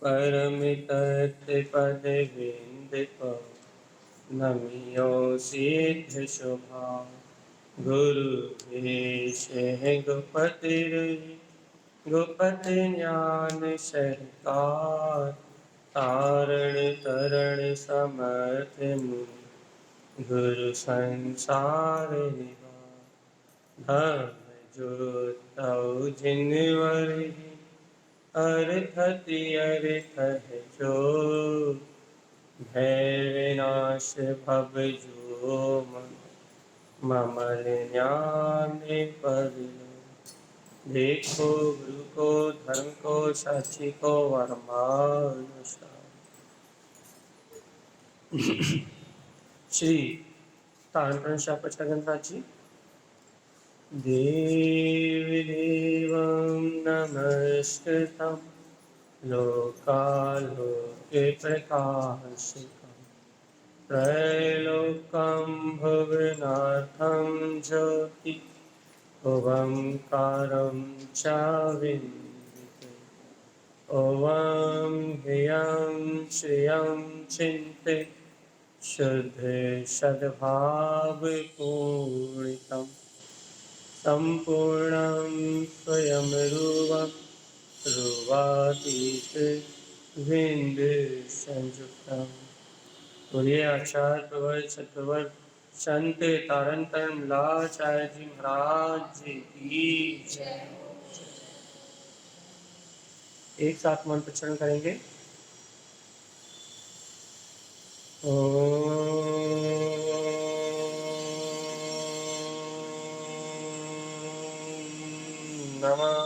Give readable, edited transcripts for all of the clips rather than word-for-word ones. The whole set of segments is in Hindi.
परमित पद विंद को नमियो सिद्ध शोभा। गुरु भेष गुपति गुपति ज्ञान सहकार। तारण तरण समर्थ मुनि गुरु संसार निवार। धर्म जो जिनवर अर्थति अर्थ है जो। भय विनाश भव जो ममल ज्ञान पर। देखो गुरु को धर्म को साक्षी को वर्मानुसार। श्री तारण शाह पचगंधा जी। देवदेवं नमस्कृतं लोकालोके प्रकाशितं। त्रैलोक्यं भुवनार्थं ज्योति ओंकारं च विन्दिते। ॐ ह्रियं श्रियं चिन्ते शुद्ध सद्भावपूर्णितं। सम्पूर्णं स्वयं रूपातीत विंद संयुक्तम्। बोलिए आचार्य प्रवर सतवर संत तारण तरण लाचार्य जी महाराज जी की जय। एक साथ मंत्र उच्चारण करेंगे। नमः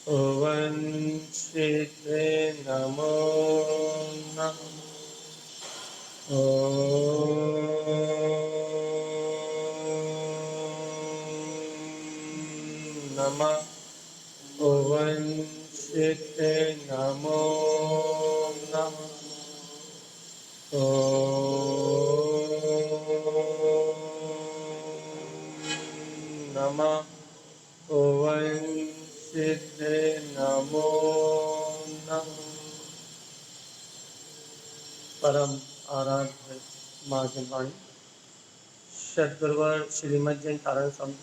ओं श्री नमो नमः। नमः ओं श्री नमो नमः। नमः ओं श्री नमो नमः। परम आराध्य माँ जनवाणी सद्गुरुवर श्रीमद जैन तारण स्वामी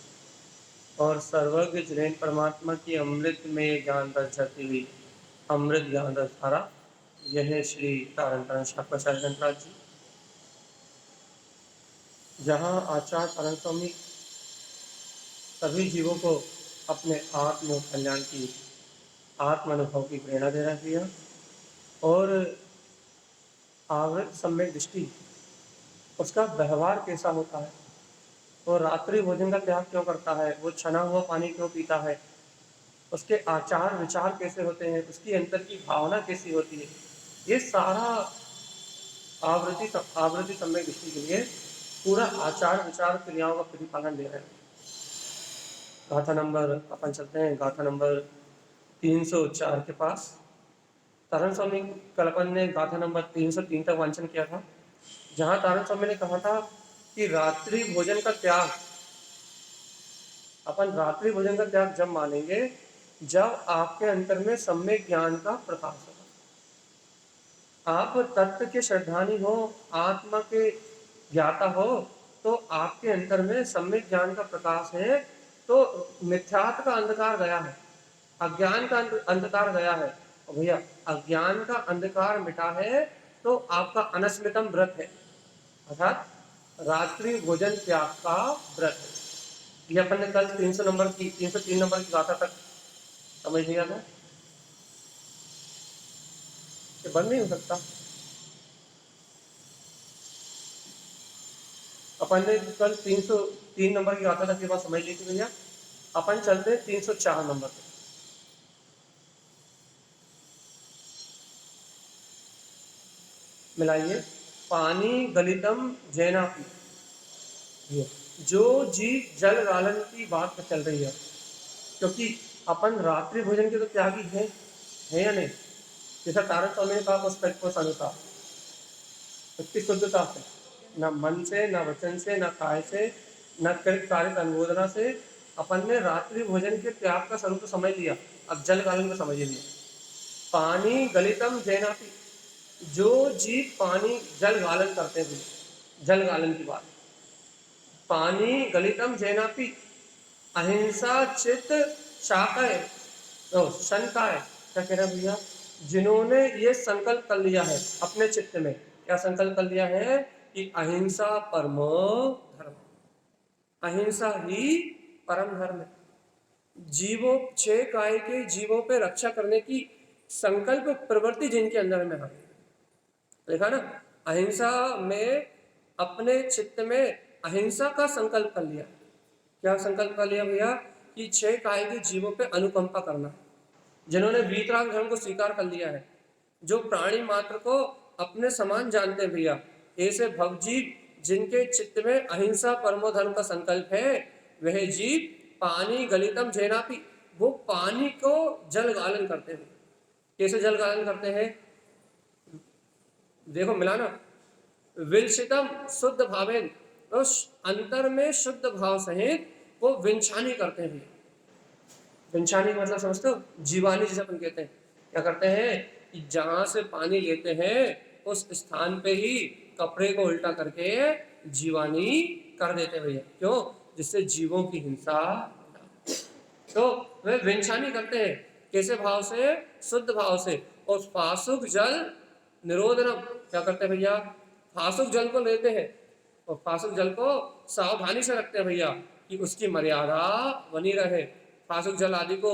और सर्वज्ञ जैन परमात्मा की अमृत में ज्ञान रस जाती हुई अमृत ज्ञान रस धारा। यह है श्री तारण तरण शापाचार्य गणराज जी, जहाँ आचार्य तारण स्वामी सभी जीवों को अपने आत्म कल्याण की आत्म अनुभव की प्रेरणा दे रही है। और आवृत सम्यक दृष्टि उसका व्यवहार कैसा होता है, और रात्रि भोजन का त्याग क्यों करता है, वो छना हुआ पानी क्यों पीता है, उसके आचार विचार कैसे होते हैं, उसकी अंतर की भावना कैसी होती है, ये सारा आवृत्ति सम्यक दृष्टि के लिए पूरा आचार विचार क्रियाओं का प्रतिपालन दे रहे हैं। गाथा नंबर अपन चलते हैं, गाथा नंबर 304 के पास। तारण स्वामी कल्पन ने गाथा नंबर 303 तक वांचन किया था, जहां तारण स्वामी ने कहा था कि रात्रि भोजन का त्याग, अपन रात्रि भोजन का त्याग जब मानेंगे जब आपके अंतर में सम्यक ज्ञान का प्रकाश होगा। आप तत्व के श्रद्धानी हो, आत्मा के ज्ञाता हो, तो आपके अंतर में सम्यक ज्ञान का प्रकाश है, तो मिथ्यात्व का अंधकार गया है, अज्ञान का अंधकार गया है। और भैया अज्ञान का अंधकार मिटा है तो आपका अनस्मितम व्रत है, अर्थात रात्रि भोजन त्याग का व्रत है। ये अपन ने कल 303 नंबर की गाथा तक समझ लिया था। ये बंद नहीं हो सकता। अपन ने कल 303 नंबर की गाथा तक के बाद समझ ली थी भैया। अपन चलते हैं 304 नंबर पे। मिलाइए। पानी गलितम जैनापी, जो जीव जल गालन की बात चल रही है, क्योंकि अपन रात्रि भोजन के तो त्यागी है या नहीं, जैसा तारण स्वामी ने कहा उस अनुसार उसकी शुद्धता से, न मन से, न वचन से, न काय से, न कार्य अनुमोदना से अपन ने रात्रि भोजन के त्याग का स्वरूप समझ लिया। अब जल गालन को समझ लिया। पानी गलितम जैनापि, जो जीव पानी जल गालन करते हैं, जल गालन की बात, पानी गलितम जैनापि अहिंसा चित्त शाकाय शंकाय, क्या कह रहे हैं भैया, जिन्होंने ये संकल्प कर लिया है अपने चित्त में, क्या संकल्प कर लिया है कि अहिंसा परमो धर्म, अहिंसा ही परम धर्म है, जीवों छह काय के जीवों पे रक्षा करने की संकल्प प्रवृत्ति जिनके अंदर में है, देखा ना, अहिंसा में अपने चित्त में अहिंसा का संकल्प कर लिया, क्या संकल्प कर लिया भैया कि छह काय के जीवों पे अनुकंपा करना, जिन्होंने वीतराग धर्म को स्वीकार कर लिया है, जो प्राणी मात्र को अपने समान जानते हैं भैया, ऐसे भवजीव जिनके चित्त में अहिंसा परमो धर्म का संकल्प है, वह जीव पानी गलितम जैनापि, वो पानी को जल गालन करते हैं। कैसे जल गालन करते हैं, देखो मिलाना, विलसितम शुद्ध भावेन, तो अंतर में शुद्ध भाव सहित वो विंछानी करते हैं। विंछानी का मतलब समझते हो, जीवानी जिसे अपन कहते हैं, क्या करते हैं कि जहां से पानी लेते हैं उस स्थान पे ही कपड़े को उल्टा करके जीवानी कर देते हैं भैया, क्यों, जिससे जीवों की हिंसा, तो वे विंछानी करते हैं, कैसे भाव से, शुद्ध भाव से, और फासुक जल निरोधनम, क्या करते हैं भैया, फासुक जल को लेते हैं और फासुक जल को सावधानी से रखते हैं भैया कि उसकी मर्यादा बनी रहे, फासुक जल आदि को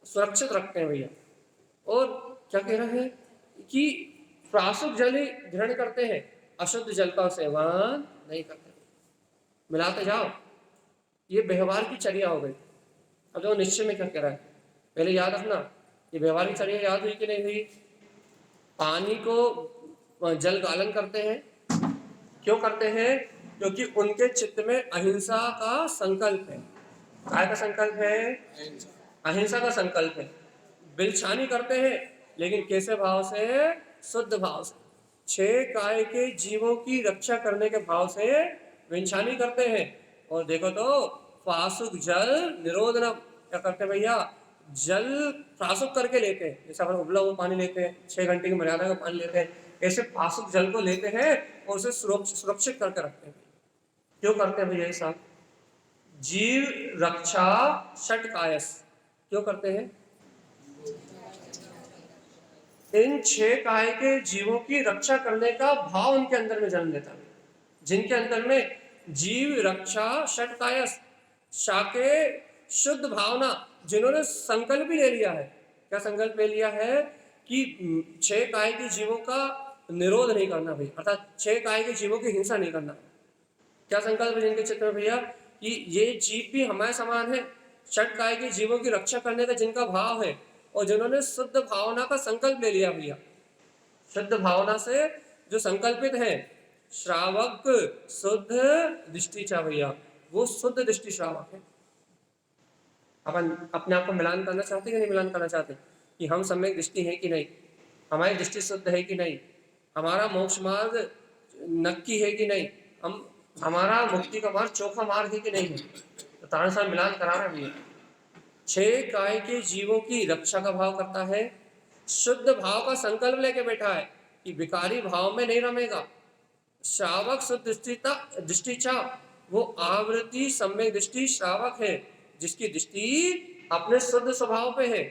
सुरक्षित रखते हैं भैया, और क्या कह रहे हैं कि फासुक जल ही ग्रहण करते हैं, अशुद्ध जल का सेवन नहीं करते। मिलाते जाओ, ये व्यवहार की चर्या हो गई। अब देखो निश्चय में क्या कह रहा है, पहले याद रखना, ये व्यवहार की चर्या याद हुई कि नहीं हुई, पानी को जल गालन करते हैं, क्यों करते हैं, क्योंकि उनके चित्त में अहिंसा का संकल्प है, काय का संकल्प है, अहिंसा का संकल्प है, बिलछानी करते हैं, लेकिन कैसे भाव से, शुद्ध भाव से, छह काय के जीवों की रक्षा करने के भाव से विंछानी करते हैं, और देखो तो फासुक जल निरोधनम, क्या करते हैं भैया, जल फासुक करके लेते हैं, जैसे अपन उबला हुआ पानी लेते हैं, 6 घंटे की मर्यादा का पानी लेते हैं, ऐसे फासुक जल को लेते हैं और उसे सुरक्षित करके रखते हैं। क्यों करते हैं भैया ये सब, जीव रक्षा षट कायस, क्यों करते हैं, इन छह काय के जीवों की रक्षा करने का भाव उनके अंदर में जन्म लेता है, जिनके अंदर में जीव रक्षा षट कायस, शाके शुद्ध भावना, जिन्होंने संकल्प भी ले लिया है, क्या संकल्प ले लिया है कि छह काय के जीवों का निरोध नहीं करना भाई, अर्थात छह काय के जीवों की हिंसा नहीं करना, क्या संकल्प है जिनके चित्त में भैया कि ये जीव भी हमारे समान है, षट काय के जीवों की रक्षा करने का जिनका भाव है, और जिन्होंने शुद्ध भावना का संकल्प ले लिया भैया, शुद्ध भावना से जो संकल्पित है, श्रावक शुद्ध दृष्टि चा भैया, वो शुद्ध दृष्टि श्रावक है। अपन अपने आप को मिलान करना चाहते कि नहीं मिलान करना चाहते, कि हम सम्यक दृष्टि है कि नहीं, हमारी दृष्टि शुद्ध है कि नहीं, हमारा मोक्ष मार्ग नक्की है कि नहीं, हम हमारा मुक्ति का मार्ग चोखा मार्ग है कि नहीं है, तो तारण साहब मिलान कराना भी है। छह काय के जीवों की रक्षा का भाव करता है, शुद्ध भाव का संकल्प लेके बैठा है कि विकारी भाव में नहीं रमेगा, श्रावक शुद्ध दृष्टिचा, वो आवृत्ति सम्यक दृष्टि श्रावक है, जिसकी दृष्टि अपने शुद्ध स्वभाव पे है,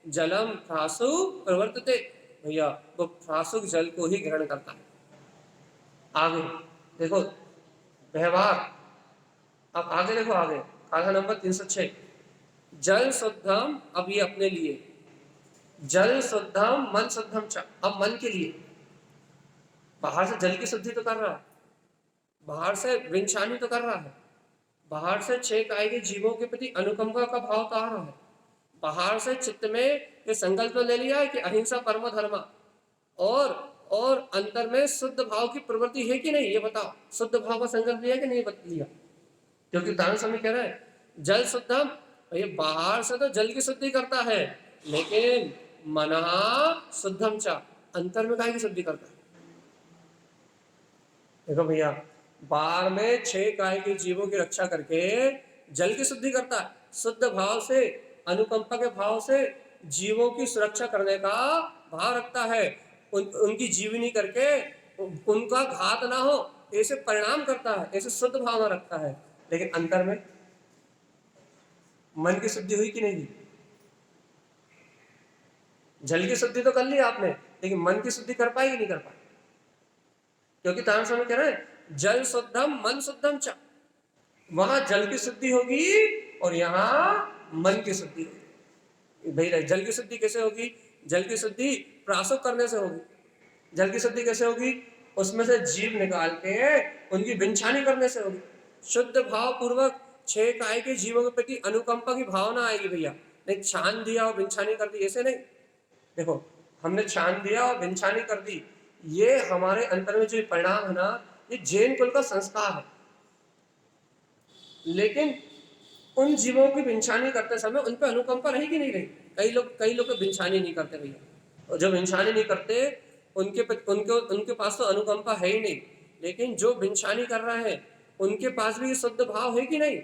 जलम फ्रासु प्रवर्तते भैया, वो फ्रासुक जल को ही ग्रहण करता है। आगे देखो व्यवहार, अब आगे देखो, आगे काला नंबर 306, जल शुद्धम, अब ये अपने लिए, जल शुद्धम मन शुद्धम च, अब मन के लिए, बाहर से जल की शुद्धि तो कर रहा है, बाहर से विंछानी तो कर रहा है, बाहर से छह काय के जीवों के प्रति अनुकंपा का भाव तो आ रहा है, बाहर से चित्त में ये संकल्प ले लिया है कि अहिंसा परम धर्म, और अंतर में शुद्ध भाव की प्रवृत्ति है कि नहीं, ये बताओ, शुद्ध भाव का संकल्प लिया कि नहीं लिया, क्योंकि उदाहरण समय कह रहा है जल शुद्धम, ये बाहर से तो जल की शुद्धि करता है, लेकिन मना शुद्धम चा, अंतर में काय की शुद्धि करता है। देखो भैया, बाहर में छह काय के जीवों की रक्षा करके जल की शुद्धि करता है, शुद्ध भाव से अनुकंपा के भाव से जीवों की सुरक्षा करने का भाव रखता है, उनकी जीवनी करके उनका घात ना हो, ऐसे परिणाम करता है, ऐसे शुद्ध भावना रखता है। लेकिन अंतर में मन की शुद्धि हुई कि नहीं हुई? जल की शुद्धि तो कर ली आपने, लेकिन मन की शुद्धि कर पाई कि नहीं कर पाई? क्योंकि तारण स्वामी कह रहे हैं जल शुद्धम मन शुद्धम च, वहां जल की शुद्धि होगी और यहां मन की शुद्धि होगी। भाई जल की शुद्धि कैसे होगी? जल की शुद्धि प्रासुक करने से होगी। जल की शुद्धि कैसे होगी? उसमें से जीव निकाल के उनकी बिंछानी करने से होगी। शुद्ध भाव पूर्वक 6 काय के जीवों के प्रति अनुकंपा की भावना आएगी भैया। नहीं छान दिया और बिंछानी कर दी, ऐसे नहीं। देखो हमने छान दिया और बिंछानी कर दी, ये हमारे अंतर में जो परिणाम है ना, ये जैन कुल का संस्कार है। लेकिन उन जीवों की बिंछानी करते समय उन पर अनुकंपा रही कि नहीं रही? कई लोग बिंछानी नहीं करते भैया, और जो बिंछानी नहीं करते उनके पास तो अनुकंपा है ही नहीं। लेकिन जो बिंछानी कर रहे हैं उनके पास भी ये शुद्ध भाव है कि नहीं?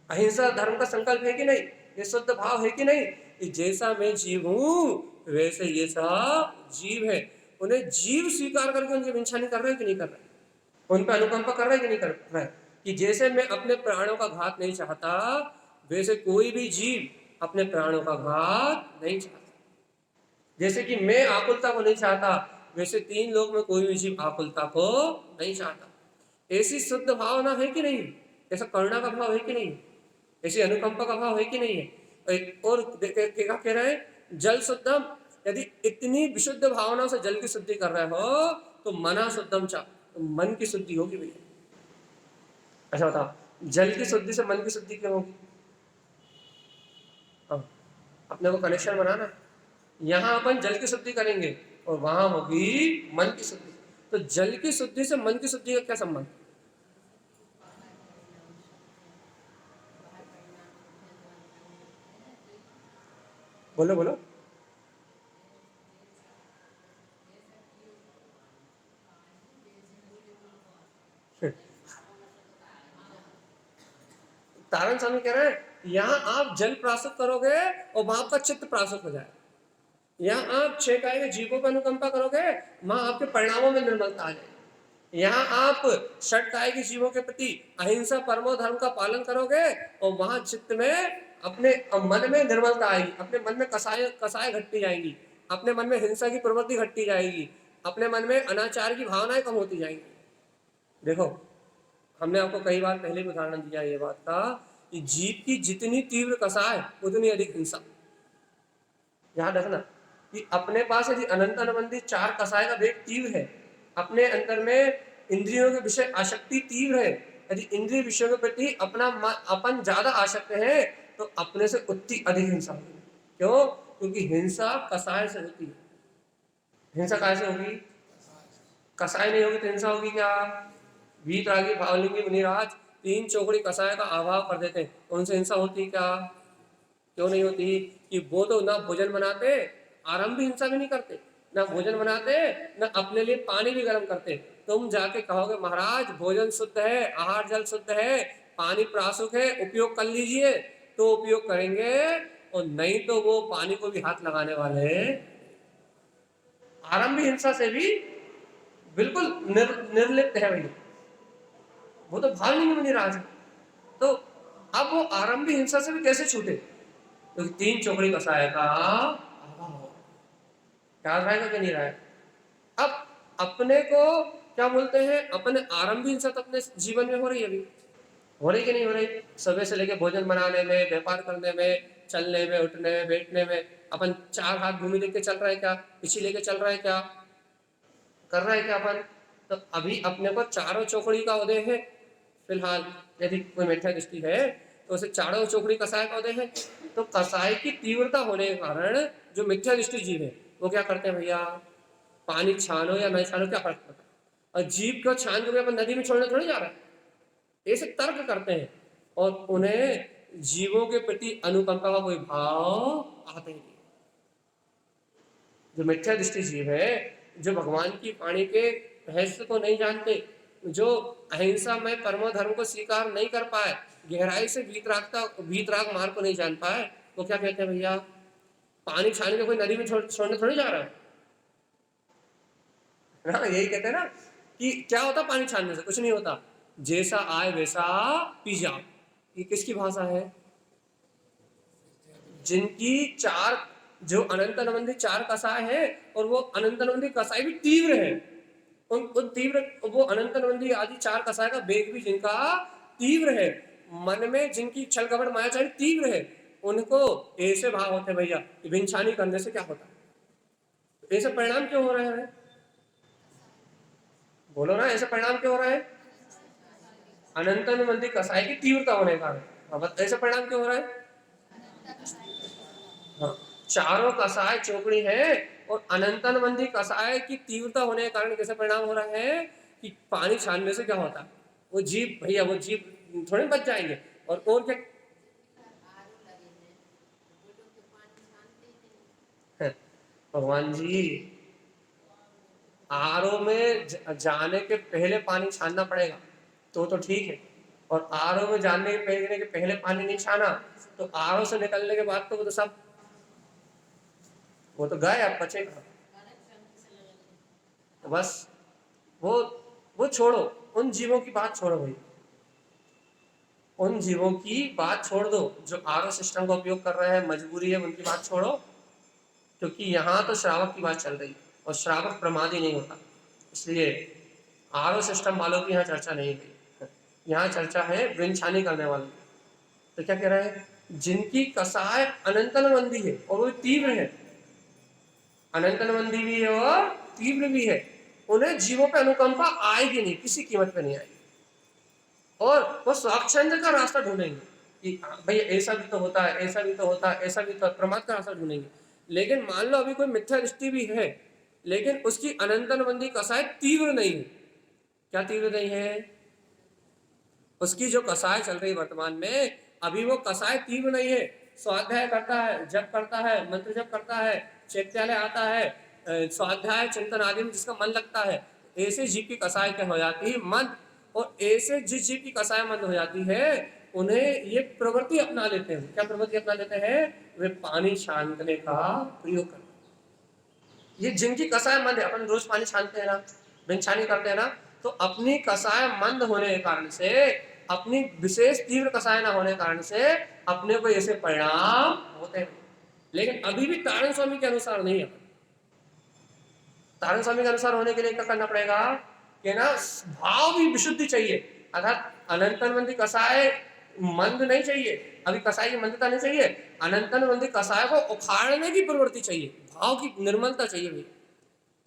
अहिंसा धर्म का संकल्प है कि नहीं? ये शुद्ध भाव है कि नहीं? कि जैसा मैं जीव हूं वैसे ये सब जीव है। उन्हें जीव स्वीकार करके उनकी बिंछानी कर रहे हैं कि नहीं कर रहे? उन पर अनुकंपा कर रहे कि नहीं कर रहे? कि जैसे मैं अपने प्राणों का घात नहीं चाहता, वैसे कोई भी जीव अपने प्राणों का घात नहीं चाहता। जैसे कि मैं आकुलता को नहीं चाहता, वैसे 3 लोक में कोई भी जीव आकुलता को नहीं चाहता। ऐसी शुद्ध भावना है कि नहीं? ऐसा करुणा का भाव है कि नहीं? ऐसी अनुकंपा का भाव है कि नहीं है? और क्या कह रहे हैं? जल शुद्धम, यदि इतनी विशुद्ध भावना से जल की शुद्धि कर रहे हो तो मना शुद्धम चा, तो मन की शुद्धि होगी भैया। अच्छा बताओ, जल की शुद्धि से मन की शुद्धि क्यों होगी? अपने को कनेक्शन बनाना। यहां अपन जल की शुद्धि करेंगे और वहां होगी मन की शुद्धि। तो जल की शुद्धि से मन की शुद्धि का क्या संबंध? बोलो बोलो। तारण स्वामी कह रहे हैं यहां आप जल प्रासुक करोगे और वहां आपका चित्त प्रासुक हो जाए। यहाँ आप 6 काय के जीवों पर अनुकंपा करोगे, वहां आपके परिणामों में निर्मलता आ जाएगी। यहाँ आप 6 काय के जीवों के प्रति अहिंसा परमो धर्म का पालन करोगे और वहां चित्त में अपने मन में निर्मलता आएगी, अपने मन में कसाय कसाय घटती जाएंगी, अपने मन में हिंसा की प्रवृत्ति घटती जाएगी, अपने मन में अनाचार की भावनाएं कम होती जाएंगी। देखो हमने आपको कई बार पहले भी उदाहरण दिया ये बात का कि जीव की जितनी तीव्र कसाय उतनी अधिक हिंसा। याद रखना कि अपने पास यदि अनंत अनबंधी 4 कसाय का वेग तीव्र है, अपने अंतर में इंद्रियों के विषय आसक्ति तीव्र है, यदि इंद्रिय विषयों के प्रति अपन ज्यादा आसक्त है तो अपने से उतनी अधिक हिंसा होगी। क्यों? क्योंकि हिंसा कसाय से होती है। हिंसा कैसे होगी? कसाय नहीं होगी तो हिंसा होगी क्या? वीतरागी भावलिंगी मुनिराज 3 चौकड़ी कसाय का अभाव कर देते हैं, उनसे हिंसा होती क्या? क्यों नहीं होती? कि वो तो ना भोजन बनाते, आरंभ भी हिंसा भी नहीं करते, ना भोजन बनाते, ना अपने लिए पानी भी गर्म करते। तुम जाके कहोगे महाराज भोजन शुद्ध है, आहार जल शुद्ध है, पानी प्रासुक है, उपयोग कर लीजिए, तो उपयोग करेंगे, और नहीं तो वो पानी को भी हाथ लगाने वाले। आरंभ हिंसा से भी बिल्कुल निर्लिप्त है भाई, वो तो भाग नहीं बनी राज। तो अब वो आरंभी हिंसा से भी कैसे छूटे? तो 3 चौकड़ी कसाय का क्या रहेगा कि नहीं रहेगा? अब अपने को क्या बोलते हैं, अपने आरंभी हिंसा तो अपने जीवन में हो रही है, अभी हो रही कि नहीं हो रही? सुबह से लेके भोजन बनाने में, व्यापार करने में, चलने में, उठने में, बैठने में अपन 4 हाथ भूमि लेके चल रहे हैं क्या? पीछे लेके चल रहे हैं क्या? कर रहे हैं क्या अपन? तो अभी अपने को चारों चौकड़ी का उदय है फिलहाल। यदि कोई मिथ्या दृष्टि है तो उसे चारों चौकड़ी कसाय का उदय है। तो कसाय की तीव्रता होने के कारण जो मिथ्या दृष्टि जीव है वो क्या करते हैं भैया? पानी छानो या नहीं छानो क्या फर्क पड़ता है? और जीव को छान के अपन नदी में छोड़ने थोड़ी जा रहे हैं, ऐसे तर्क करते हैं और उन्हें जीवों के प्रति अनुकंपा का कोई भाव आते ही नहीं। जो मिथ्या दृष्टि जीव है, जो भगवान की वाणी के रहस्य को नहीं जानते, जो अहिंसा में परमो धर्म को स्वीकार नहीं कर पाए, गहराई से वीतराग मार्ग को नहीं जान पाए, वो क्या कहते हैं भैया? पानी छान के कोई नदी में छोड़ने थोड़ी जा रहा है ना। यही कहते हैं ना कि क्या होता पानी छानने से, कुछ नहीं होता, जैसा आए वैसा पी जाओ। ये किसकी भाषा है? जिनकी चार, जो अनंत अनवंती चार कसाय है, और वो अनंत अनवंती कसाय भी तीव्र है, उन तीव्र, वो अनंत अनवंती आदि चार कसाय का वेग भी जिनका तीव्र है, मन में जिनकी छल कपट मायाचारी तीव्र है, उनको ऐसे भाव होते हैं भैया कि भिनछानी करने से क्या होता है, ऐसे परिणाम क्यों हो रहे हैं? बोलो ना, ऐसे परिणाम क्यों हो रहा है? अनंत अनवंती कसाय की तीव्रता होने का कारण। ऐसे परिणाम क्यों हो रहा है? हाँ, चारों कसाय चौकड़ी है, और अनंतनबंधी कसाय की तीव्रता होने के कारण कैसे परिणाम हो रहा है कि पानी छानने से क्या होता है, वो जीव भैया, वो जीव थोड़े बच जाएंगे। और क्या है? भगवान जी, आरओ में जाने के पहले पानी छानना पड़ेगा तो ठीक है, और आरओ में जाने के पहले पानी नहीं छाना तो आरओ से निकलने के बाद तो वो तो सब, वो तो गए, अब बचेगा। तो बस वो वो छोड़ो, उन जीवों की बात छोड़ो भाई, उन जीवों की बात छोड़ दो जो आरओ सिस्टम का उपयोग कर रहे हैं, मजबूरी है, उनकी बात छोड़ो। क्योंकि यहाँ तो श्रावक की बात चल रही है, और श्रावक प्रमादी नहीं होता, इसलिए आरओ सिस्टम वालों की यहाँ चर्चा नहीं गई, यहाँ चर्चा है वृंछानी करने वालों की। तो क्या कह रहे हैं? जिनकी कसाय अनंतनबंदी है और वो तीव्र है, अनंतनबंदी भी है और तीव्र भी है, उन्हें जीवों पे अनुकंपा आएगी नहीं, किसी कीमत पे नहीं आएगी, और वो स्वाच्छंद का रास्ता ढूंढेंगे कि भैया ऐसा भी तो होता है, ऐसा भी तो होता है, ऐसा भी तो, प्रमाद का रास्ता ढूंढेंगे। लेकिन मान लो अभी कोई मिथ्या दृष्टि भी है, लेकिन उसकी अनंतनबंदी कसाय तीव्र नहीं है। क्या तीव्र नहीं है? उसकी जो कसाय चल रही वर्तमान में, अभी वो कसाय तीव्र नहीं है, स्वाध्याय करता है, जप करता है, मंत्र जप करता है, चैत्यालय आता है, स्वाध्याय चिंतन आदि में जिसका मन लगता है, ऐसे जीव की कसाय क्या हो जाती है? मंद। और ऐसे जिस जीव की कसाय मंद हो जाती है, उन्हें ये प्रवृत्ति अपना लेते हैं। क्या प्रवृत्ति अपना लेते हैं? वे पानी छानने का प्रयोग करते हैं। ये जिनकी कसाय मंद है, अपन रोज पानी छानते हैं ना, भिनछानी करते हैं ना, तो अपनी कसाय मंद होने के कारण से, अपनी विशेष तीव्र कसाय ना होने के कारण से अपने को ऐसे परिणाम होते हैं। लेकिन अभी भी तारण स्वामी के अनुसार नहीं है। तारण स्वामी के अनुसार होने के लिए क्या करना पड़ेगा कि ना, भाव भी विशुद्धि चाहिए, अर्थात अनंतनबंधी कसाय मंद नहीं चाहिए, अभी कसाय की मंदता नहीं चाहिए, अनंतनबंधी कसाय को उखाड़ने की प्रवृत्ति चाहिए, भाव की निर्मलता चाहिए भाई।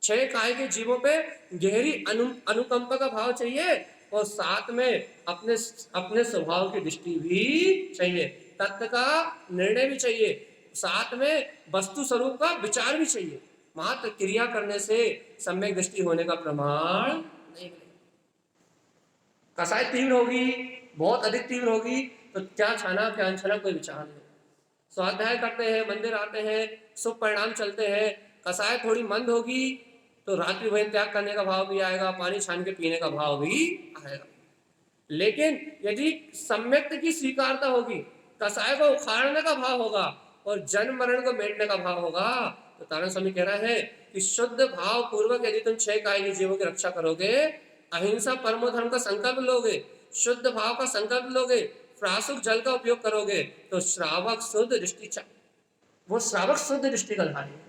छह काय के जीवों पे गहरी अनुकंपा का भाव चाहिए, और साथ में अपने अपने स्वभाव की दृष्टि भी चाहिए, तत्व का निर्णय भी चाहिए, साथ में वस्तु स्वरूप का विचार भी चाहिए। मात्र क्रिया करने से सम्यक दृष्टि होने का प्रमाण नहीं मिलेगा। कसाय तीव्र होगी, बहुत अधिक तीव्र होगी, तो क्या छाना क्या अनछाना कोई विचार नहीं। स्वाध्याय करते हैं, मंदिर आते हैं, शुभ परिणाम चलते हैं, कसाय थोड़ी मंद होगी तो रात्रि भोजन त्याग करने का भाव भी आएगा, पानी छान के पीने का भाव भी आएगा। लेकिन यदि सम्यक की स्वीकारता होगी, कसाय को उखाड़ने का भाव होगा, और जन्म मरण को मेटने का भाव होगा, तो तारण स्वामी कह रहा है कि शुद्ध भाव पूर्वक यदि तुम छह कायिक जीवों की रक्षा करोगे, अहिंसा परमो धर्म का संकल्प लोगे, शुद्ध भाव का संकल्प लोगे, प्रासुक जल का उपयोग करोगे, तो श्रावक शुद्ध दृष्टि, वो श्रावक शुद्ध दृष्टि का धारी है,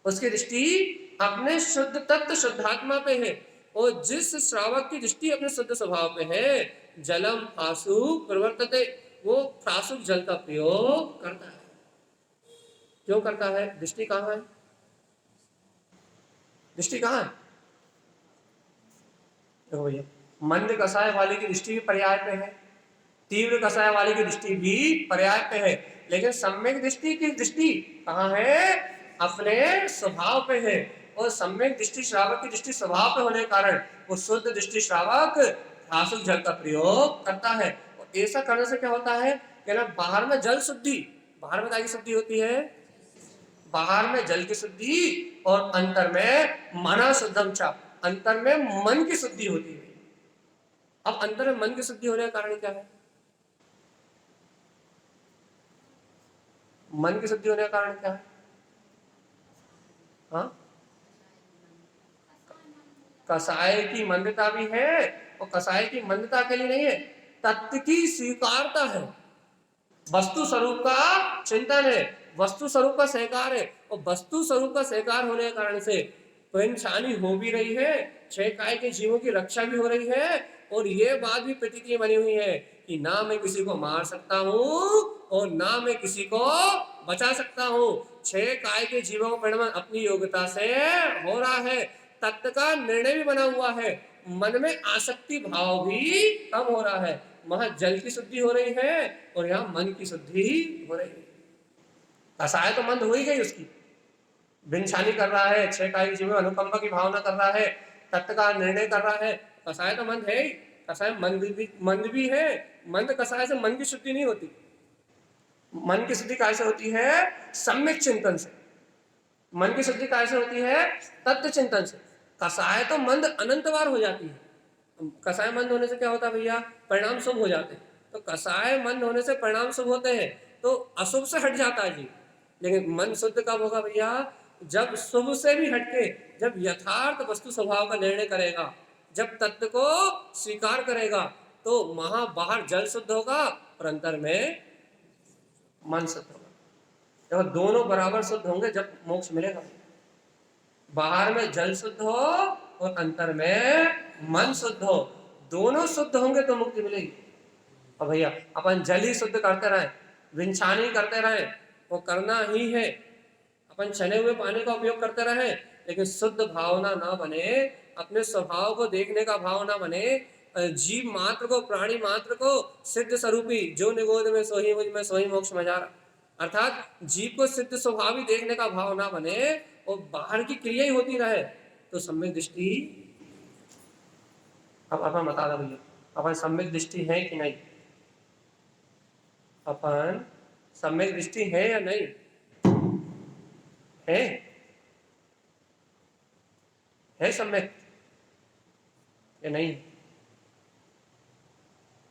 उसकी दृष्टि अपने शुद्ध तत्व शुद्धात्मा पे है, और जिस श्रावक की दृष्टि अपने शुद्ध स्वभाव पे है, जलम फासुक प्रवर्तते, वो फासुक जल का प्रयोग करता है। क्यों करता है? दृष्टि कहाँ है? दृष्टि कहाँ है? देखो भैया, मंद कसाय वाले की दृष्टि भी पर्याय पे है, तीव्र कसाय वाले की दृष्टि भी पर्याय पे है, लेकिन सम्यक दृष्टि की दृष्टि कहाँ है? अपने स्वभाव पे है, और सम्यक दृष्टि श्रावक की दृष्टि स्वभाव पे होने के कारण वो शुद्ध दृष्टि श्रावक आसुक जल का प्रयोग करता है। और ऐसा करने से क्या होता है कि ना, बाहर में जल शुद्धि, बाहर में क्या की शुद्धि होती है? बाहर में जल की शुद्धि, और अंतर में मना शुद्धम चा, अंतर में मन की शुद्धि होती है। अब अंतर में मन की शुद्धि होने का कारण क्या है? मन की शुद्धि होने का कारण क्या है? हाँ, कसाय की मंदता भी है, और कसाय की मंदता के लिए नहीं है, तत्व की स्वीकारता है, वस्तु स्वरूप का चिंतन है, वस्तु स्वरूप का सहकार है, और वस्तु स्वरूप का सहकार होने के कारण से परेशानी हो भी रही है, छह काय के जीवों की रक्षा भी हो रही है, और ये बात भी प्रतीति बनी हुई है कि ना मैं किसी को मार सकता हूं और ना मैं किसी को बचा सकता हूं। छह काय के जीवों का परिणाम अपनी योग्यता से हो रहा है, तत्व का निर्णय भी बना हुआ है, मन में आसक्ति भाव भी कम हो रहा है, वहां जल की शुद्धि हो रही है और यहाँ मन की शुद्धि हो रही है। कसाय तो मंद हो ही गई उसकी, बिनछानी कर रहा है, छह काय जीव में अनुकंपा की भावना कर रहा है, तत्व का निर्णय कर रहा है, कसाय तो मंद है ही। कसाय मंद भी है, मंद कसाय से मन की शुद्धि नहीं होती। मन की शुद्धि कैसे होती है? सम्यक चिंतन से। मन की शुद्धि कैसे होती है? तत्व चिंतन से। कसाय तो मंद अनंत बार हो जाती है। कसाय मंद होने से क्या होता है भैया? परिणाम शुभ हो जाते हैं। तो कसाय मंद होने से परिणाम शुभ होते हैं, तो अशुभ से हट जाता है जी। लेकिन मन शुद्ध कब होगा भैया? जब शुभ से भी हटके, जब यथार्थ वस्तु स्वभाव का निर्णय करेगा, जब तत्व को स्वीकार करेगा, तो वहां बाहर जल शुद्ध होगा और अंतर में मन शुद्ध होगा। देखो दोनों बराबर शुद्ध होंगे जब मोक्ष मिलेगा। बाहर में जल शुद्ध हो और अंतर में मन शुद्ध हो, दोनों शुद्ध होंगे तो मुक्ति मिलेगी। और भैया अपन जल ही शुद्ध करते रहे, विंछानी करते रहे, वो करना ही है। अपन चने हुए पानी का उपयोग करते रहे, लेकिन शुद्ध भावना ना बने, अपने स्वभाव को देखने का भाव ना बने, जीव मात्र को, प्राणी मात्र को सिद्ध स्वरूपी जो निगोद में सोही मुझ में सोही मोक्ष में जा रहा, अर्थात जीव को सिद्ध स्वभावी देखने का भाव ना बने और बाहर की क्रिया ही होती रहे, तो सम्यक दृष्टि। अब अपन बता दो भैया, अपन सम्यक दृष्टि है कि नहीं? अपन सम्यक दृष्टि है या नहीं है? है सम्यक या नहीं?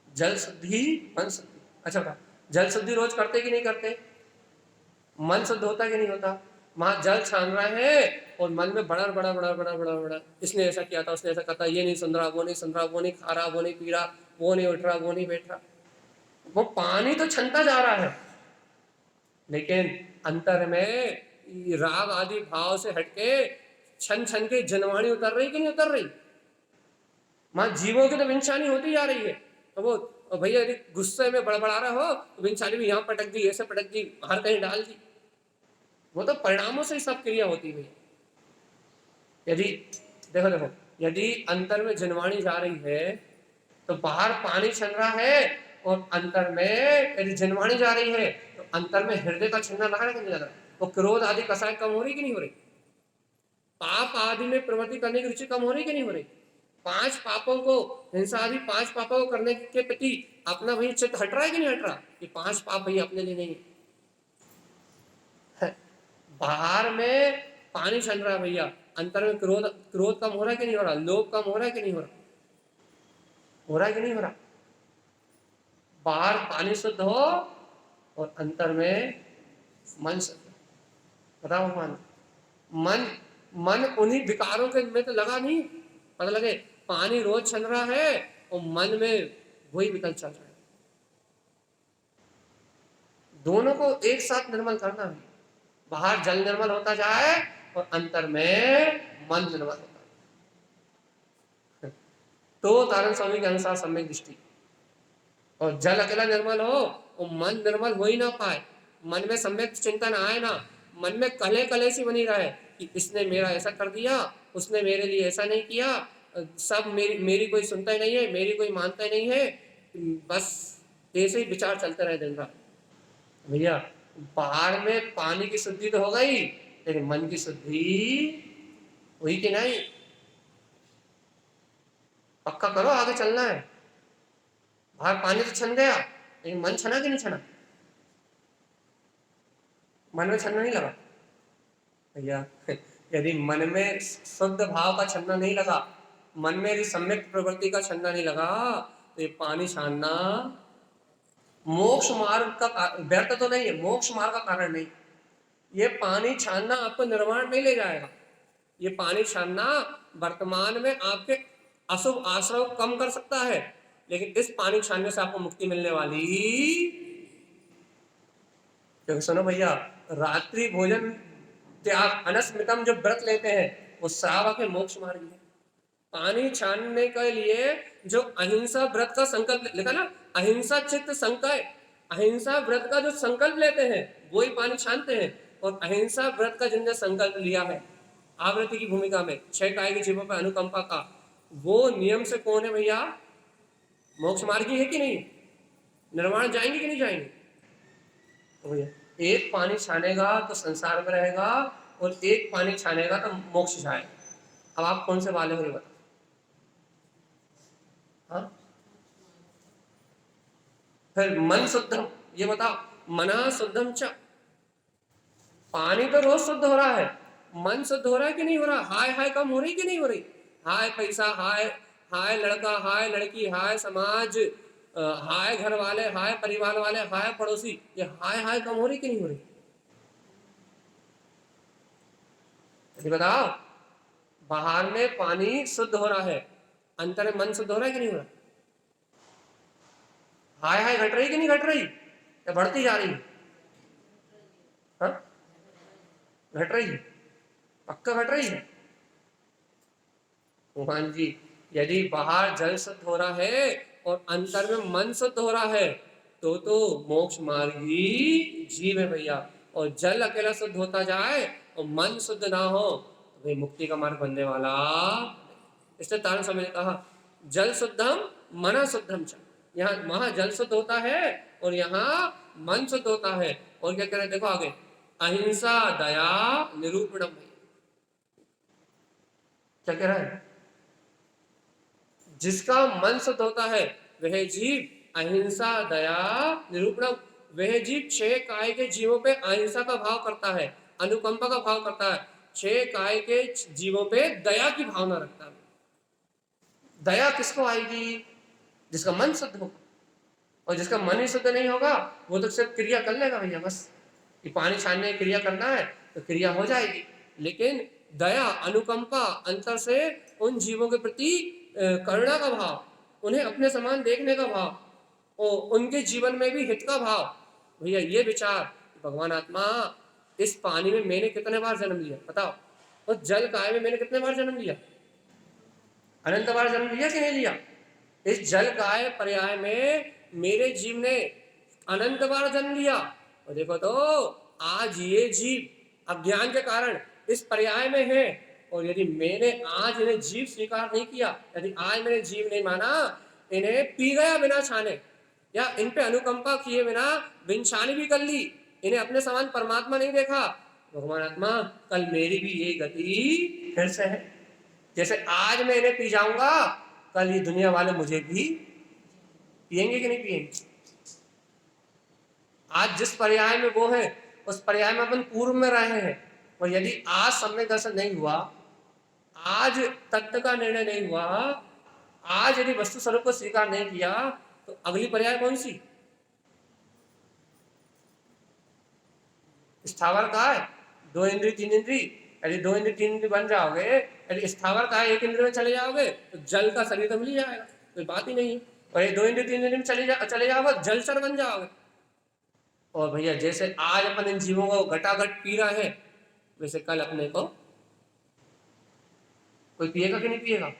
जल शुद्धि, मन शुद्धि। अच्छा, जल शुद्धि रोज करते कि नहीं करते? मन शुद्ध होता कि नहीं होता? वहां जल छान रहा है और मन में बड़ा बड़ा बड़ा बड़ा बड़ा बड़ा, इसने ऐसा किया था, उसने ऐसा करता, ये नहीं सुन रहा, वो नहीं सुन रहा, वो नहीं खा रहा, वो नहीं पी रहा, वो नहीं उठ रहा, वो नहीं बैठ रहा। वो पानी तो छनता जा रहा है, लेकिन अंतर में राग आदि भाव से हटके छन छन के जनवाणी उतर रही कि नहीं उतर रही? वहां जीवों की तो विंछानी होती जा रही है। तो वो भैया यदि गुस्से में बड़बड़ा रहा हो तो विंछानी भी यहाँ पटक दी, ऐसे पटक दी, हर कहीं डाल दी। वो तो परिणामों से सब क्रिया होती है। यदि देखो देखो, यदि अंतर में जनवाणी जा रही है तो बाहर पानी छन रहा है, और अंतर में यदि जनवाणी जा रही है तो अंतर में हृदय का छन्ना लगा रहा है कि नहीं लग रहा? वो क्रोध आदि कसाय कम हो रही कि नहीं हो रही? पाप आदि में प्रवृत्ति करने की रुचि कम हो रही कि नहीं हो रही? पांच पापों को, हिंसा आदि पांच पापों को करने के प्रति अपना भैया चित्त हट रहा है कि नहीं हट रहा? ये पांच पाप भैया अपने लिए नहीं है। बाहर में पानी छन रहा है भैया, अंतर में क्रोध क्रोध कम हो रहा है कि नहीं हो रहा? लोभ कम हो रहा है कि नहीं हो रहा? हो रहा है कि नहीं हो रहा? बाहर पानी शुद्ध हो और अंतर में मन शुद्ध। बताओ मन, मन मन उन्हीं विकारों के में तो लगा नहीं। पता लगे पानी रोज छन रहा है और मन में वही विकल्प चल रहा है। दोनों को एक साथ निर्मल करना है। बाहर जल निर्मल होता जाए और अंतर में मन निर्मल होता है। तो तारण स्वामी के अनुसार सम्यक दृष्टि। और जल अकेला निर्मल हो और मन निर्मल हो ही ना पाए, मन में सम्यक चिंतन आए ना, मन में कले कले सी बनी रहे कि इसने मेरा ऐसा कर दिया, उसने मेरे लिए ऐसा नहीं किया, सब मेरी मेरी कोई सुनता ही नहीं है, मेरी कोई मानता ही नहीं है, बस ऐसे ही विचार चलते रहे दिन रात। भैया बाहर में पानी की शुद्धि तो हो गई, लेकिन मन की शुद्धि हुई कि नहीं? पक्का करो, आगे चलना है। बाहर पानी तो छन गया, लेकिन मन छना कि नहीं छना? मन में छन्ना नहीं लगा भैया। यदि मन में शुद्ध भाव का छन्ना नहीं लगा, मन में यदि सम्यक प्रवृत्ति का छन्ना नहीं लगा, तो ये पानी छानना मोक्ष मार्ग का व्यर्थ तो नहीं है, मोक्ष मार्ग का कारण नहीं। ये पानी छानना आपको निर्वाण नहीं ले जाएगा। ये पानी छानना वर्तमान में आपके अशुभ आश्रय को कम कर सकता है, लेकिन इस पानी छानने से आपको मुक्ति मिलने वाली। क्योंकि सुनो भैया, रात्रि भोजन त्याग अनस्मितम जो व्रत लेते हैं वो श्रावक है, मोक्ष मार्ग है। पानी छानने के लिए जो अहिंसा व्रत का संकल्प लिखा ना, अहिंसा चित्त संकल्प, अहिंसा व्रत का जो संकल्प लेते हैं वही पानी छानते हैं। और अहिंसा व्रत का जिनने संकल्प लिया है आवृत्ति की भूमिका में, 6 काय के जीवों पर अनुकंपा का, वो नियम से कौन है भैया? मोक्ष मार्गी है कि नहीं? निर्वाण जाएंगे कि नहीं जाएंगे? तो भैया एक पानी छानेगा तो संसार में रहेगा, और एक पानी छानेगा तो मोक्ष जाएगा। अब आप कौन से वाले हो ये बताओ? हाँ, फिर मन शुद्धम, ये बताओ, मना शुद्धम च, पानी तो रोज शुद्ध हो रहा है, मन शुद्ध हो रहा है कि नहीं हो रहा? हाय हाय कम हो रही कि नहीं हो रही? हाय पैसा, हाय हाय लड़का, हाय लड़की, हाय समाज, हाय घर वाले, हाय परिवार वाले, हाय पड़ोसी, ये हाय हाय कम हो रही कि नहीं हो रही? ये बताओ। बाहर में पानी शुद्ध हो रहा है, अंतर में मन शुद्ध हो रहा है कि नहीं हो रहा? हाय हाय घट रही कि नहीं घट रही, या बढ़ती जा रही है? हाँ, घट रही है, पक्का घट रही है। मोहन जी, यदि बाहर जल शुद्ध हो रहा है और अंतर में मन शुद्ध हो रहा है तो मोक्ष मार्ग ही जीव है भैया। और जल अकेला शुद्ध होता जाए और मन शुद्ध ना हो तो भाई मुक्ति का मार्ग बनने वाला। इसलिए तारण स्वामी ने कहा जल शुद्धम मना शुद्धम च, यहाँ वहां जल शुद्ध होता है और यहाँ मन शुद्ध होता है। और क्या कह रहे हैं देखो आगे, अहिंसा दया निरूपणम, क्या कह रहा है? जिसका मन शुद्ध होता है वह जीव अहिंसा दया निरूपण, वह जीव 6 काय के जीवों पे अहिंसा का भाव करता है, अनुकंपा का भाव करता है, 6 काय के जीवों पे दया की भावना रखता है। दया किसको आएगी? जिसका मन शुद्ध होगा। और जिसका मन ही शुद्ध नहीं होगा वो तो सिर्फ क्रिया कर लेगा भैया, बस कि पानी छानने की क्रिया करना है तो क्रिया हो जाएगी, लेकिन दया अनुकंपा अंतर से उन जीवों के प्रति करुणा का भाव, उन्हें अपने समान देखने का भाव और उनके जीवन में भी हित का भाव, भैया ये विचार भगवान आत्मा इस पानी में मैंने कितने बार जन्म लिया बताओ, उस जल काय में मैंने कितने बार जन्म लिया? अनंत बार जन्म लिया कि नहीं लिया? इस जल काय पर्याय में मेरे जीव ने अनंत बार जन्म लिया। और देखो तो आज ये जीव अज्ञान के कारण इस पर्याय में है, और यदि मैंने आज इन्हें जीव स्वीकार नहीं किया, यदि आज मैंने जीव नहीं माना, इन्हें पी गया बिना छाने, या इन पे अनुकंपा किए बिना बिनछानी भी कर ली, इन्हें अपने समान परमात्मा नहीं देखा, भगवान आत्मा कल मेरी भी ये गति फिर से है। जैसे आज मैं इन्हें पी जाऊंगा, कल ये दुनिया वाले मुझे भी पिएंगे कि नहीं पिएंगे? आज जिस पर्याय में वो है उस पर्याय में अपन पूर्व में रहे हैं, और यदि आज सम्यक दर्शन नहीं हुआ, आज तत्व का निर्णय नहीं हुआ, आज यदि वस्तु स्वरूप को स्वीकार नहीं किया, तो अगली पर्याय कौन सी? स्थावर का है 2 इंद्री 3 इंद्री, यदि 2 इंद्री 3 इंद्री बन जाओगे, यदि स्थावर का है 1 इंद्री में चले जाओगे तो जल का शरीर तो मिल ही जाएगा, कोई बात ही नहीं है। और ये 2 इंद्री 3 इंद्री में चले जाओगे जलचर बन जाओगे। और भैया जैसे आज अपन इन जीवों को घटाघट पी रहे हैं, वैसे कल अपने को कोई पिएगा कि नहीं पिएगा?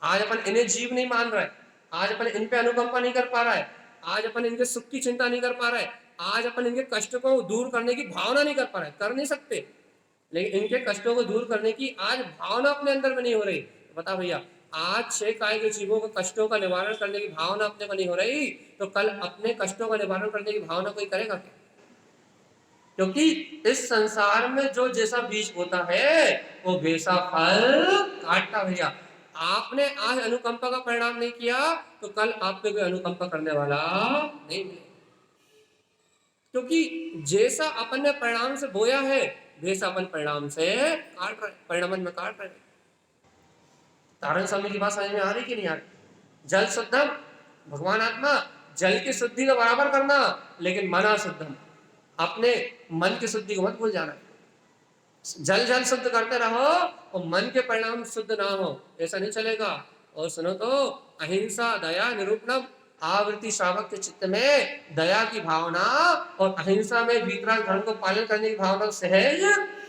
आज अपन इन्हें जीव नहीं मान रहा है, आज अपन इन पे अनुकंपा नहीं कर पा रहा है, आज अपन इनके सुख की चिंता नहीं कर पा रहा है, आज अपन इनके कष्ट को दूर करने की भावना नहीं कर पा रहे, कर नहीं सकते, लेकिन इनके कष्टों को दूर करने की आज भावना अपने अंदर में नहीं हो रही। बता भैया, आज 6 काय के जीवों के कष्टों का निवारण करने की भावना अपने को नहीं हो रही, तो कल अपने कष्टों का निवारण करने की भावना कोई करेगा क्या? क्योंकि इस संसार में जो जैसा बीज होता है वो वैसा फल काटता भैया। आपने आज अनुकंपा का परिणाम नहीं किया तो कल आपको कोई अनुकंपा करने वाला नहीं मिलेगा, क्योंकि जैसा अपन ने परिणाम से बोया है वैसा अपन परिणाम से काट रहे, परिणाम में काट रहे। तारण स्वामी की बात समझ में आ रही कि नहीं आ रही? जल शुद्धम भगवान आत्मा जल की शुद्धि तो बराबर करना, लेकिन मना शुद्धम, अपने मन की शुद्धि को मत भूल जाना। जल जल शुद्ध करते रहो और मन के परिणाम शुद्ध ना हो, ऐसा नहीं चलेगा। और सुनो तो, अहिंसा दया निरूपणम, आवृत्ति श्रावक के चित्त में दया की भावना और अहिंसा में वीतराग धर्म को पालन करने की भावना सहज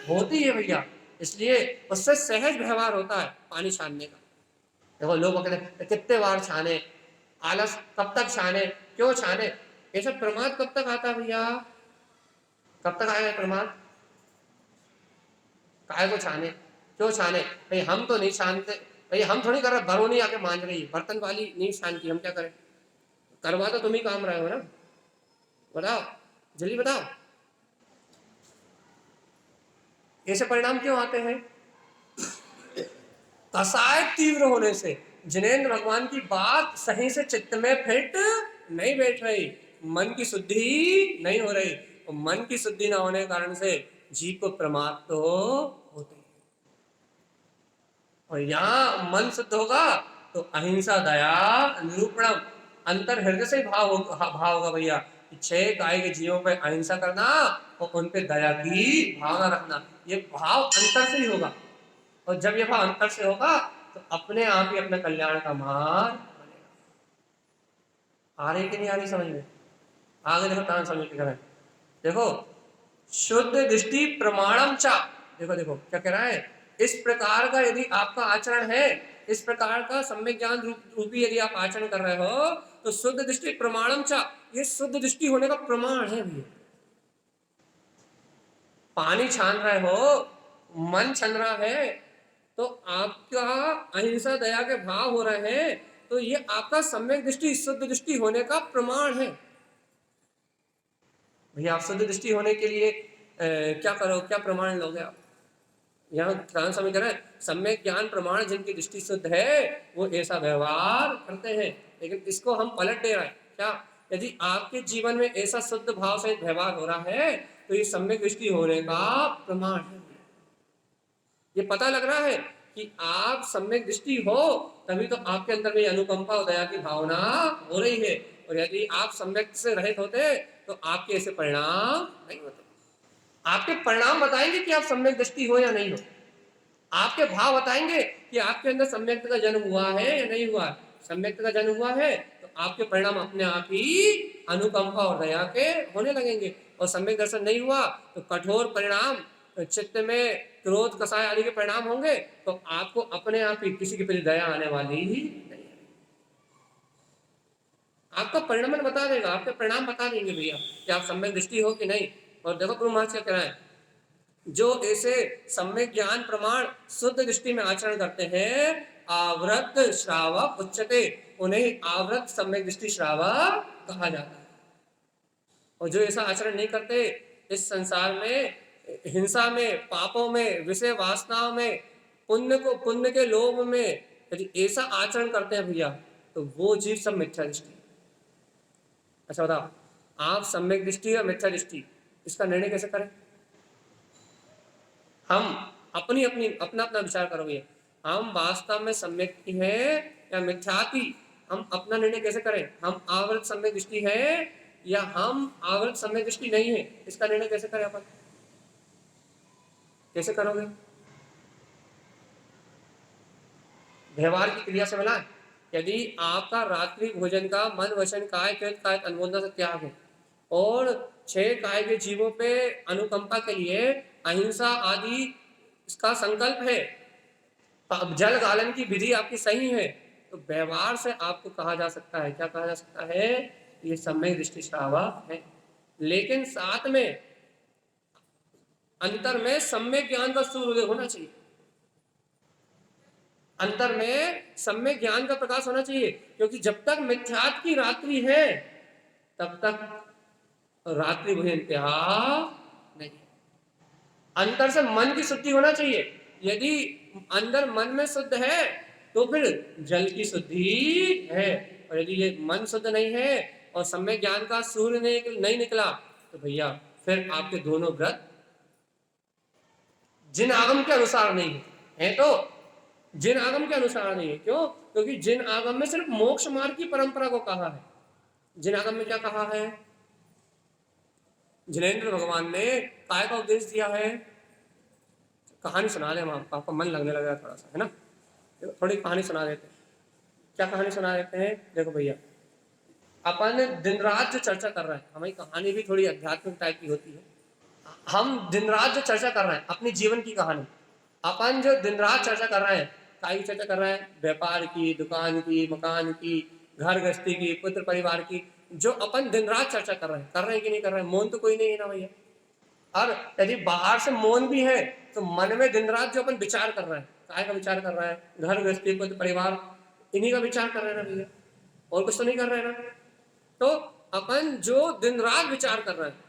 होती है भैया। इसलिए उससे सहज व्यवहार होता है पानी छानने का। देखो लोग कहते हैं कितने बार छाने, आलस कब तक छाने, क्यों छाने, ये सब प्रमाद कब तक आता है भैया, कब तक आएगा प्रमाद? काय को छाने, क्यों छाने भाई? हम तो नहीं छानते भाई, हम थोड़ी कर रहे, बरौनी आके मान रही है, बर्तन वाली नहीं छानती, हम क्या करें? करवा तो तुम ही काम रहे हो ना, बताओ जल्दी बताओ। ऐसे परिणाम क्यों आते हैं? कसाय तीव्र होने से, जिनेंद्र भगवान की बात सही से चित्त में फिट नहीं बैठ रही, मन की शुद्धि नहीं हो रही, और मन की शुद्धि ना होने के कारण से जीव को प्रमाद तो होते ही। और यहाँ मन शुद्ध होगा तो अहिंसा दया निरूपणम, अंतर हृदय से भाव होगा भैया। 6 गाय के जीवों पे अहिंसा करना और उन पे दया की भावना रखना, ये भाव अंतर से ही होगा। और जब ये भाव अंतर से होगा तो अपने आप ही अपने कल्याण का मार्ग बनेगा। आ रही कि नहीं आ रही समझ में? आगे देखो तान समझ के करें। देखो शुद्ध दृष्टि प्रमाणम चा, देखो देखो क्या कह रहा है, इस प्रकार का यदि आपका आचरण है, इस प्रकार का सम्यक ज्ञान रूपी यदि आप आचरण कर रहे हो तो शुद्ध दृष्टि प्रमाणम चा, ये शुद्ध दृष्टि होने का प्रमाण है भी। पानी छान रहे हो, मन छन रहा है, तो आपका अहिंसा दया के भाव हो रहे हैं, तो ये आपका सम्यक दृष्टि शुद्ध दृष्टि होने का प्रमाण है भैया। आप शुद्ध दृष्टि होने के लिए क्या करो, क्या प्रमाण लोगे आप? यहाँ ध्यान समझ कर, सम्यक ज्ञान प्रमाण जिनकी दृष्टि शुद्ध है वो ऐसा व्यवहार करते हैं। लेकिन इसको हम पलट दे रहे हैं क्या? यदि आपके जीवन में ऐसा शुद्ध भाव से व्यवहार हो रहा है तो ये सम्यक दृष्टि होने का प्रमाण है। ये पता लग रहा है कि आप सम्यक दृष्टि हो, तभी तो आपके अंदर में अनुकंपा और दया की भावना हो रही है। और यदि आप सम्यक से रहित होते तो आपके ऐसे परिणाम नहीं होते। आपके परिणाम बताएंगे कि आप सम्यक दृष्टि हो या नहीं हो, आपके भाव बताएंगे कि आपके अंदर सम्यक का जन्म हुआ है या नहीं हुआ। सम्यक का जन्म हुआ है तो आपके परिणाम अपने आप ही अनुकंपा और दया के होने लगेंगे, और सम्यक दर्शन नहीं हुआ तो कठोर परिणाम, चित्त में क्रोध कसाय आदि के परिणाम होंगे, तो आपको अपने आप ही किसी के प्रति दया आने वाली ही नहीं है। आपका परिणाम बता देगा, आपके परिणाम बता देंगे भैया कि आप सम्यक दृष्टि हो कि नहीं। और देखो गुरु महाराज क्या कह रहे हैं, जो ऐसे सम्यक ज्ञान प्रमाण शुद्ध दृष्टि में आचरण करते हैं, आवृत श्रावक उच्चते, उन्हें आवृत सम्यक दृष्टि श्रावक कहा जाता है। और जो ऐसा आचरण नहीं करते, इस संसार में हिंसा में, पापों में, विषय वासनाओं में, पुण्य के लोभ में यदि ऐसा आचरण करते हैं भैया, तो वो जीव सब मिथ्या दृष्टि। अच्छा बताओ, आप सम्यक दृष्टि या मिथ्या दृष्टि, इसका निर्णय कैसे करें? हम अपना अपना विचार करोगे, हम वास्तव में सम्यक है या मिथ्याति, हम अपना निर्णय कैसे करें? हम आवृत सम्यक दृष्टि है या हम आवृत सम्यक दृष्टि नहीं है, इसका निर्णय कैसे करें अपन? कैसे करोगे? व्यवहार की क्रिया से मिला। यदि आपका रात्रि भोजन का मन वचन काय कायिक अनुमोदन से त्याग है, और 6 काय के जीवों पे अनुकंपा के लिए अहिंसा आदि इसका संकल्प है, जल गालन की विधि आपकी सही है, तो व्यवहार से आपको कहा जा सकता है, क्या कहा जा सकता है? ये सम्यक दृष्टि श्रावक है। लेकिन साथ में अंतर में सम्यक ज्ञान का सूर्योदय होना चाहिए, अंतर में सम्यक ज्ञान का प्रकाश होना चाहिए, क्योंकि जब तक मिथ्यात्व की रात्रि है तब तक रात्रि भोजन त्याग नहीं। अंतर से मन की शुद्धि होना चाहिए। यदि अंदर मन में शुद्ध है तो फिर जल की शुद्धि है, और यदि ये मन शुद्ध नहीं है और सम्यक ज्ञान का सूर्य नहीं निकला तो भैया फिर आपके दोनों व्रत जिन आगम के अनुसार नहीं है, तो जिन आगम के अनुसार नहीं है। क्यों? क्योंकि जिन आगम में सिर्फ मोक्ष मार्ग की परंपरा को कहा है। जिन आगम में क्या कहा है? जिनेंद्र भगवान ने काय का उपदेश दिया है? कहानी सुना दे हम आपका मन लगने लगा थोड़ा सा, है ना? थोड़ी कहानी सुना देते हैं। क्या कहानी सुना देते हैं? देखो भैया, अपन दिन रात जो चर्चा कर रहे हैं, हमारी कहानी भी थोड़ी आध्यात्मिक टाइप की होती है। हम दिन रात जो चर्चा कर रहे हैं अपनी जीवन की कहानी, अपन जो दिन रात चर्चा कर रहे हैं, काय की चर्चा कर रहे हैं? व्यापार की, दुकान की, मकान की, घर गृहस्थी की, पुत्र परिवार की, जो अपन दिन रात चर्चा कर रहे हैं कि नहीं कर रहे हैं? मौन तो कोई नहीं है ना भैया। और यदि बाहर से मौन भी है तो मन में दिन रात जो अपन विचार कर रहे हैं, काय का विचार कर रहा है? घर गृहस्थी, पुत्र परिवार, इन्हीं का विचार कर रहे हैं ना भैया, और कुछ तो नहीं कर रहे हैं ना। तो अपन जो दिन रात विचार कर रहे हैं,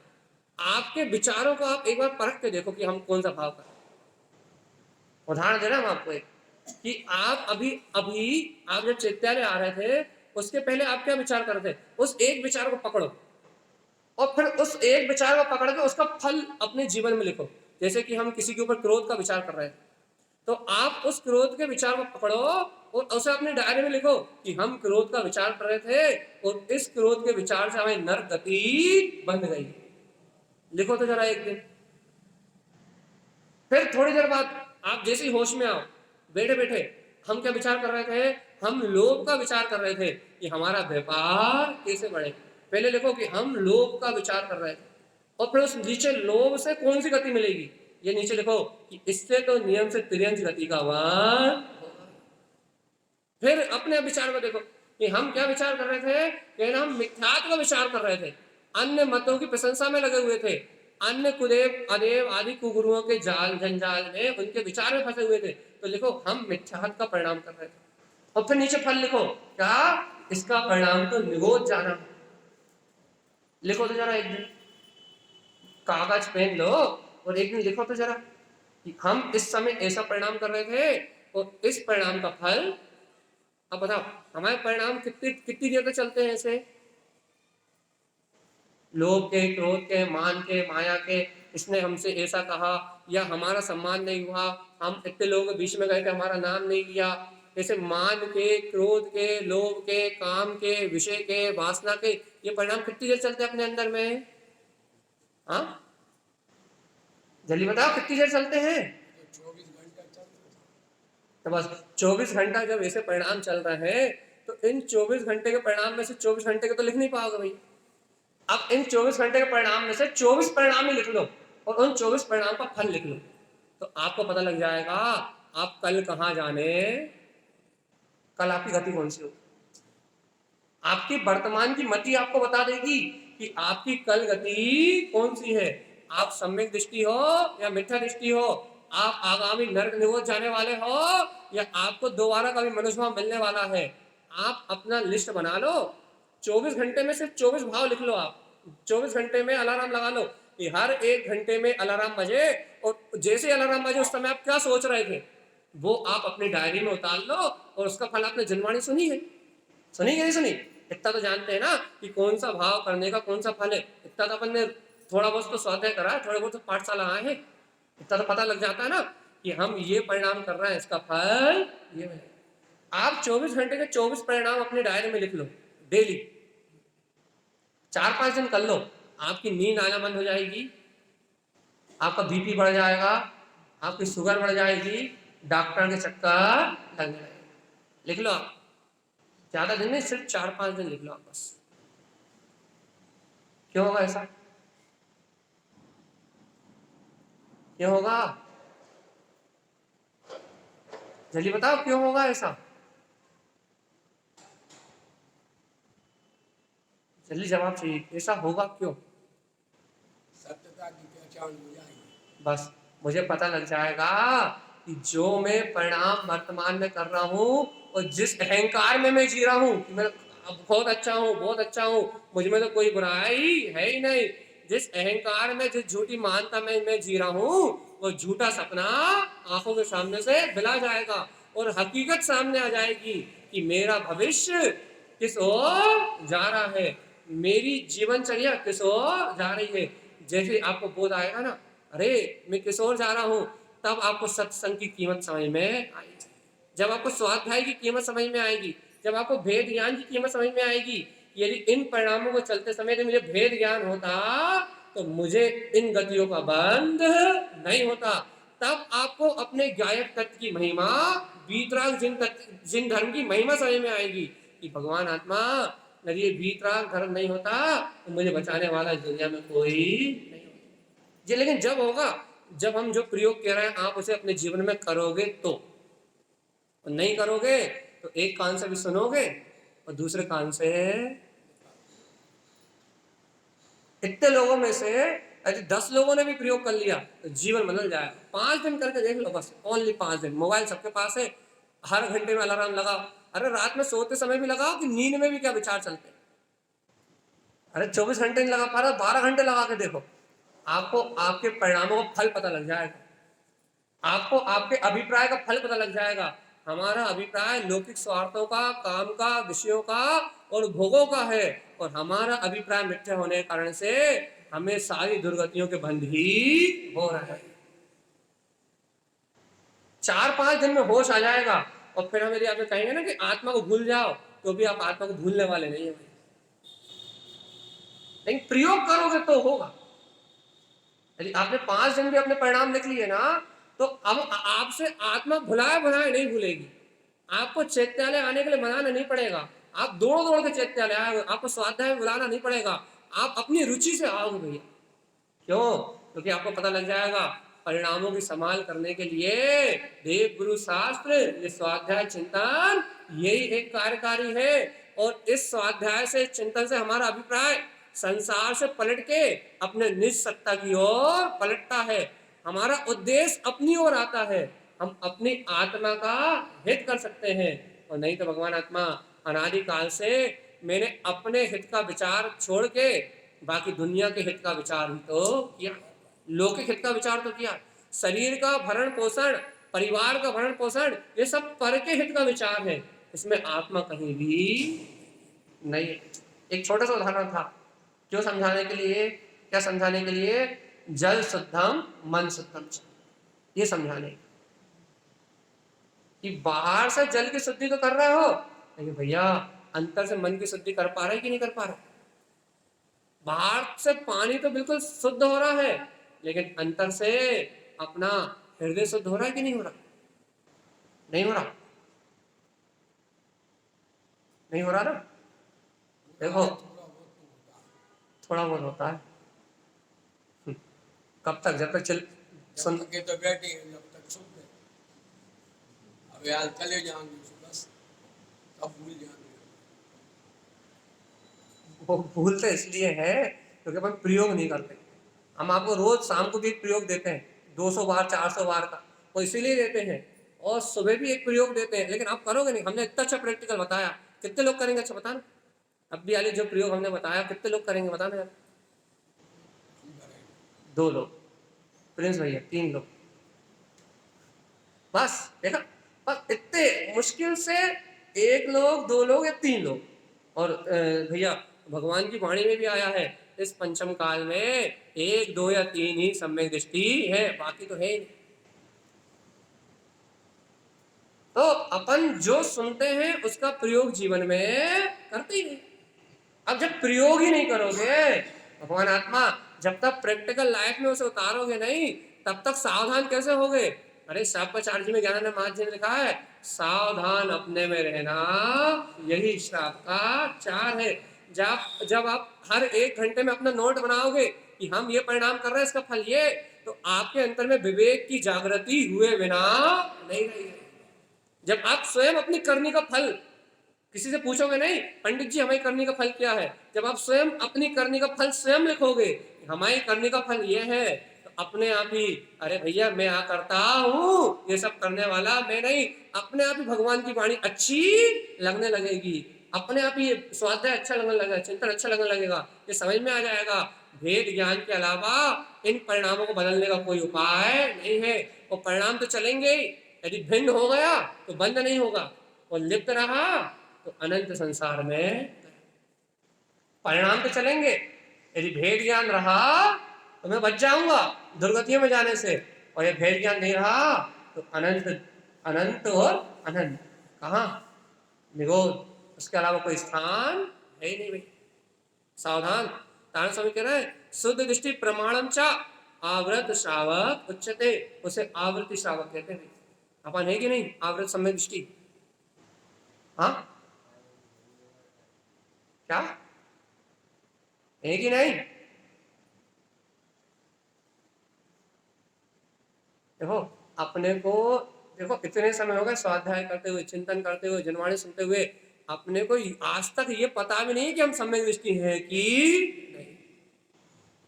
आपके विचारों को आप एक बार परख के देखो कि हम कौन सा भाव कर रहे हैं। उदाहरण दे रहा हूं आपको एक, कि आप अभी अभी आप जब चैत्यालय आ रहे थे उसके पहले आप क्या विचार कर रहे थे? उस एक विचार को पकड़ो और फिर उस एक विचार को पकड़ के उसका फल अपने जीवन में लिखो। जैसे कि हम किसी के ऊपर क्रोध का विचार कर रहे थे, तो आप उस क्रोध के विचार को पकड़ो और उसे अपने डायरी में लिखो कि हम क्रोध का विचार कर रहे थे और इस क्रोध के विचार से हमें नरक गति बन गई। लिखो तो जरा एक दिन। फिर थोड़ी देर बाद आप जैसे ही होश में आओ, बैठे बैठे हम क्या विचार कर रहे थे? हम लोभ का विचार कर रहे थे कि हमारा व्यापार कैसे बढ़े। पहले लिखो कि हम लोभ का विचार कर रहे थे, और फिर उस नीचे लोभ से कौन सी गति मिलेगी ये नीचे लिखो कि इससे तो नियम से तिर्यंच गति का वान होगा। फिर अपने विचार को देखो कि हम क्या विचार कर रहे थे? कि हम मिथ्यात्व का विचार कर रहे थे, अन्य मतों की प्रशंसा में लगे हुए थे, अन्य कुदेव अदेव आदि कुगुरुओं के जाल जंजाल में उनके विचार में फंसे हुए थे। तो लिखो हम मिथ्यात्व का परिणाम कर रहे थे, और फिर नीचे फल लिखो क्या? इसका परिणाम तो निगोद जाना। लिखो तो जरा एक दिन, कागज पेन लो और एक दिन लिखो तो जरा कि हम इस समय ऐसा परिणाम कर रहे थे और इस परिणाम का फल। अब बताओ हमारे परिणाम कितनी कितनी देर तक चलते हैं ऐसे? लोभ के, क्रोध के, मान के, माया के, इसने हमसे ऐसा कहा, या हमारा सम्मान नहीं हुआ, हम इतने लोगों के बीच में गए थे हमारा नाम नहीं लिया। ऐसे मान के, क्रोध के, लोभ के, काम के, विषय के, वासना के, ये परिणाम कितनी देर चलते हैं अपने अंदर में? हाँ जल्दी बताओ कितनी देर चलते हैं? 24 घंटा चलते। तो बस 24 घंटा जब ऐसे परिणाम चल रहे हैं तो इन 24 घंटे के परिणाम में से 24 घंटे के तो लिख नहीं पाओगे भाई। अब इन 24 घंटे के परिणाम में से 24 परिणाम ही लिख लो और उन 24 परिणाम का फल लिख लो, तो आपको पता लग जाएगा आप कल कहां जाने, कल आपकी गति कौन सी होगी। आपकी वर्तमान की मति आपको बता देगी कि आपकी कल गति कौन सी है। आप सम्यक दृष्टि हो या मिथ्या दृष्टि हो, आप आगामी नरक निगोद जाने वाले हो या आपको दोबारा कभी मनुष्य भाव मिलने वाला है। आप अपना लिस्ट बना लो, 24 घंटे में सिर्फ 24 भाव लिख लो। आप 24 घंटे में अलार्म लगा लो कि हर एक घंटे में अलार्म बजे, और जैसे अलार्म बजे उस समय आप क्या सोच रहे थे वो आप अपनी डायरी में उतार लो, और उसका फल आपने जनवाणी सुनी है? सुनी कि नहीं सुनी? इतना तो जानते हैं ना कि कौन सा भाव करने का कौन सा फल है। इतना तो अपन ने थोड़ा बहुत तो स्वाध्याय करा है, थोड़े बहुत तो पाठशाला आए हैं, इतना तो पता लग जाता है ना कि हम ये परिणाम कर रहे हैं, इसका फल ये मिलेगा। आप 24 घंटे के 24 परिणाम अपने डायरी में लिख लो डेली, 4-5 दिन कर लो, आपकी नींद आना बंद हो जाएगी, आपका बीपी बढ़ जाएगा, आपकी शुगर बढ़ जाएगी, डॉक्टर के चक्कर लगने लगेगा। लिख लो आप, ज्यादा दिन नहीं, सिर्फ 4-5 दिन लिख लो आप बस। क्यों होगा ऐसा? क्यों होगा? जल्दी बताओ क्यों होगा ऐसा? जल्दी जवाब चाहिए, ऐसा होगा क्यों? सत्यता की पहचान हो जाएगी। बस मुझे पता लग जाएगा कि जो मैं परिणाम वर्तमान में कर रहा हूं और जिस अहंकार में मैं जी रहा हूं कि मैं बहुत अच्छा हूं, बहुत अच्छा हूं, मुझ में तो कोई बुराई है ही नहीं, जिस अहंकार में, जिस झूठी मानता में मैं जी रहा हूं, वो झूठा सपना आंखों के सामने से बिला जाएगा और हकीकत सामने आ जाएगी कि मेरा भविष्य किस ओर जा रहा है, मेरी जीवनचर्या किस ओर जा रही है। जैसे आपको बोध आएगा ना, अरे मैं किस ओर जा रहा हूं, तब आपको सत्संग की कीमत समझ में आएगी। जब आपको स्वाध्याय की कीमत समझ में आएगी, जब आपको भेद ज्ञान की कीमत समझ में आएगी, यदि इन परिणामों को चलते समय यदि मुझे भेद ज्ञान होता तो मुझे इन गतियों का बंध नहीं होता। तब आपको अपने गायक तत्व की महिमा, वीतराग जिन धर्म की महिमा समझ में आएगी कि भगवान आत्मा, यदि ये वीतराग धर्म नहीं होता तो मुझे बचाने वाला इस दुनिया में कोई नहीं होता जी। लेकिन जब होगा, जब हम जो प्रयोग कह रहे हैं आप उसे अपने जीवन में करोगे तो, और नहीं करोगे तो एक कान से भी सुनोगे और दूसरे कान से। इतने लोगों में से यदि 10 लोगों ने भी प्रयोग कर लिया तो जीवन बदल जाएगा। 5 दिन करके देख लो, बस ओनली 5 दिन। मोबाइल सबके पास है, हर घंटे में अलार्म लगाओ। अरे रात में सोते समय भी लगाओ कि नींद में भी क्या विचार चलते हैं। अरे 24 घंटे नहीं लगा पा रहा, 12 घंटे लगा के देखो, आपको आपके परिणामों का फल पता लग जाएगा, आपको आपके अभिप्राय का फल पता लग जाएगा। हमारा अभिप्राय लौकिक स्वार्थों का, काम का, विषयों का और भोगों का है, और हमारा अभिप्राय मिथ्या होने के कारण से हमें सारी दुर्गतियों के बंध ही हो रहा है। 4-5 दिन में होश आ जाएगा, और फिर हम यदि आप कहेंगे ना कि आत्मा को भूल जाओ, तो भी आप आत्मा को भूलने वाले नहीं है। लेकिन प्रयोग करोगे तो होगा। यदि आपने 5 दिन भी अपने परिणाम लिख लिए ना, तो अब आपसे आत्मा भुलाए भुलाए नहीं भूलेगी। आपको चैत्यालय आने के लिए मनाना नहीं पड़ेगा, आप दौड़ दौड़ के चैत्यालय आओगे, आपको स्वाध्याय में बुलाना नहीं पड़ेगा, आप अपनी रुचि से आओगे भैया। क्यों? क्योंकि आपको पता लग जाएगा परिणामों की संभाल करने के लिए देव गुरु शास्त्र, ये स्वाध्याय चिंतन यही एक कार्यकारी है। और इस स्वाध्याय से, चिंतन से हमारा अभिप्राय संसार से पलट के अपने निज सत्ता की ओर पलटता है। हमारा उद्देश्य अपनी ओर आता है, हम अपनी आत्मा का हित कर सकते हैं। और नहीं तो भगवान आत्मा अनादिकाल से मैंने अपने हित का विचार छोड़ के बाकी दुनिया के हित का विचार ही तो किया, लौकिक हित का विचार तो किया। शरीर का भरण पोषण, परिवार का भरण पोषण, ये सब पर के हित का विचार है, इसमें आत्मा कहीं भी नहीं। एक छोटा सा उदाहरण था, क्यों समझाने के लिए, क्या समझाने के लिए, जल शुद्धम मन शुद्धम, ये समझाने कि बाहर से जल की शुद्धि तो कर रहे हो, लेकिन भैया अंतर से मन की शुद्धि कर पा रहे हैं कि नहीं कर पा रहे। बाहर से पानी तो बिल्कुल शुद्ध हो रहा है, लेकिन अंतर से अपना हृदय शुद्ध हो रहा है कि नहीं हो रहा? नहीं हो रहा, नहीं हो रहा ना। देखो थोड़ा बहुत होता है। कब तक? जब तक चल सुन के तो बैठी है, जब तक सुन ले। अब यार चले जाएंगे बस, सब भूल जाएंगे। वो भूलते इसलिए है क्योंकि अपन प्रयोग नहीं करते। हम आपको रोज शाम को भी एक प्रयोग देते हैं, 200 बार 400 बार का, वो इसीलिए देते हैं, और सुबह भी एक प्रयोग देते हैं, लेकिन आप करोगे नहीं। हमने इतना अच्छा प्रैक्टिकल बताया, कितने लोग करेंगे? अच्छा बताना, अब भी वाले जो प्रयोग हमने बताया कितने लोग करेंगे बताना यार? 2 लोग, प्रिंस भैया 3 लोग, बस देखा, बस इतने मुश्किल से 1 लोग, 2 लोग या 3 लोग। और भैया भगवान की वाणी में भी आया है, इस पंचम काल में 1, 2 या 3 ही सम्यक दृष्टि है, बाकी तो है ही। तो अपन जो सुनते हैं उसका प्रयोग जीवन में करते ही नहीं। अब जब प्रयोग ही नहीं करोगे भगवान आत्मा, जब तक प्रैक्टिकल लाइफ में उसे उतारोगे नहीं, तब तक सावधान कैसे होगे? अरे शापाचार्य में ज्ञानानंद महाराज जी ने लिखा है, सावधान अपने में रहना यही श्राप का चार है। जब आप हर 1 घंटे में अपना नोट बनाओगे कि हम ये परिणाम कर रहे हैं, इसका फल ये, तो आपके अंतर में विवेक की जागृति हुए बिना नहीं रहेगी। जब आप स्वयं अपनी करनी का फल, किसी से पूछोगे नहीं पंडित जी हमारी करनी का फल क्या है, जब आप स्वयं अपनी करनी का फल स्वयं लिखोगे, हमारी करनी का फल ये है, तो अपने आप ही, अरे भैया मैं यहाँ करता हूँ, ये सब करने वाला मैं नहीं, अपने आप ही भगवान की वाणी अच्छी लगने लगेगी, अपने आप ही स्वाध्याय अच्छा लगने लगेगा, चिंतन अच्छा लगने लगेगा, ये समझ में आ जाएगा भेद ज्ञान के अलावा इन परिणामों को बदलने का कोई उपाय नहीं है। वो परिणाम तो चलेंगे ही, यदि भिन्न हो गया तो बंद नहीं होगा, और लिप्त रहा तो अनंत संसार में परिणाम तो चलेंगे। यदि भेद ज्ञान रहा तो मैं बच जाऊंगा दुर्गतियों में जाने से, और ये भेद ज्ञान नहीं रहा तो अनंत और अनंत, कहाँ निरोध, उसके अलावा कोई स्थान है ही नहीं भाई। सावधान, तारण स्वामी कह रहे हैं शुद्ध दृष्टि प्रमाणम चा आवृत श्रावक उच्चते, उसे आवृत्ति श्रावक कहते हैं। अपन है कि नहीं आवृत सम्यक दृष्टि? हाँ क्या है कि नहीं? देखो अपने को, देखो इतने समय हो गए स्वाध्याय करते हुए, चिंतन करते हुए, जनवाणी सुनते हुए, अपने को आज तक ये पता भी नहीं कि हम सम्यक दृष्टि है कि नहीं।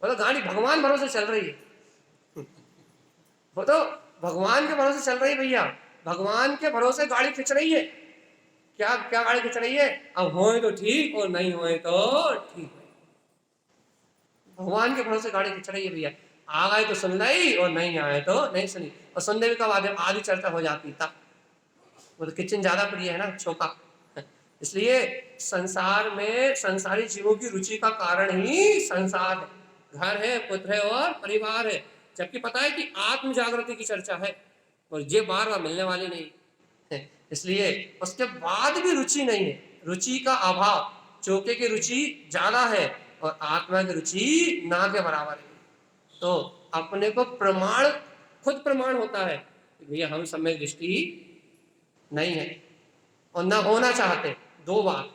वो तो गाड़ी भगवान भरोसे चल रही है, वो तो भगवान के भरोसे चल रही है भैया, भगवान के भरोसे गाड़ी खिंच रही है। क्या क्या गाड़ी खिंच रही है? अब होए तो ठीक और नहीं होए तो ठीक। भगवान के भरोसे गाड़ी खिंच रही है भैया, आ गए तो सुन ली और नहीं आए तो नहीं सुनी। और सुनने भी कब आधी चर्चा हो जाती तब, वो तो किचन ज्यादा प्रिय है ना छोका। इसलिए संसार में संसारी जीवों की रुचि का कारण ही संसार है, घर है, पुत्र है और परिवार है। जबकि पता है कि आत्म जागृति की चर्चा है और ये बार बार मिलने वाली नहीं है। इसलिए उसके बाद भी रुचि नहीं है, रुचि का अभाव, चौके की रुचि ज्यादा है और आत्मा की रुचि ना के बराबर है। तो अपने को प्रमाण, खुद प्रमाण होता है भैया हम सम्यक दृष्टि नहीं है और ना होना चाहते। दो बात,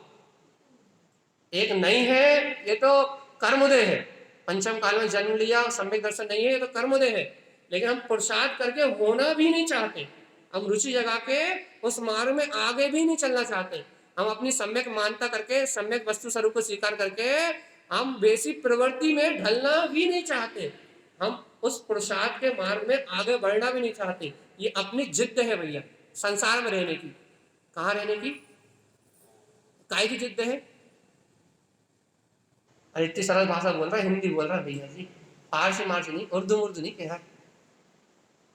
एक नहीं है ये तो कर्मोदय है, पंचम काल में जन्म लिया सम्यक दर्शन नहीं है ये तो कर्मोदय है। लेकिन हम पुरुषार्थ करके होना भी नहीं चाहते, हम रुचि जगा के उस मार्ग में आगे भी नहीं चलना चाहते। हम अपनी सम्यक मानता करके, सम्यक वस्तु स्वरूप को स्वीकार करके हम बेसिक प्रवृत्ति में ढलना भी नहीं चाहते, हम उस पुरुषार्थ के मार्ग में आगे बढ़ना भी नहीं चाहते। ये अपनी जिद्द है भैया संसार में रहने की। कहाँ रहने की? काय की जिद्द है? अरे इतनी सरल भाषा बोल रहा है, हिंदी बोल रहा है भैया जी, पारसी मारसी नहीं, उर्दू मुर्दू नहीं कह रहा।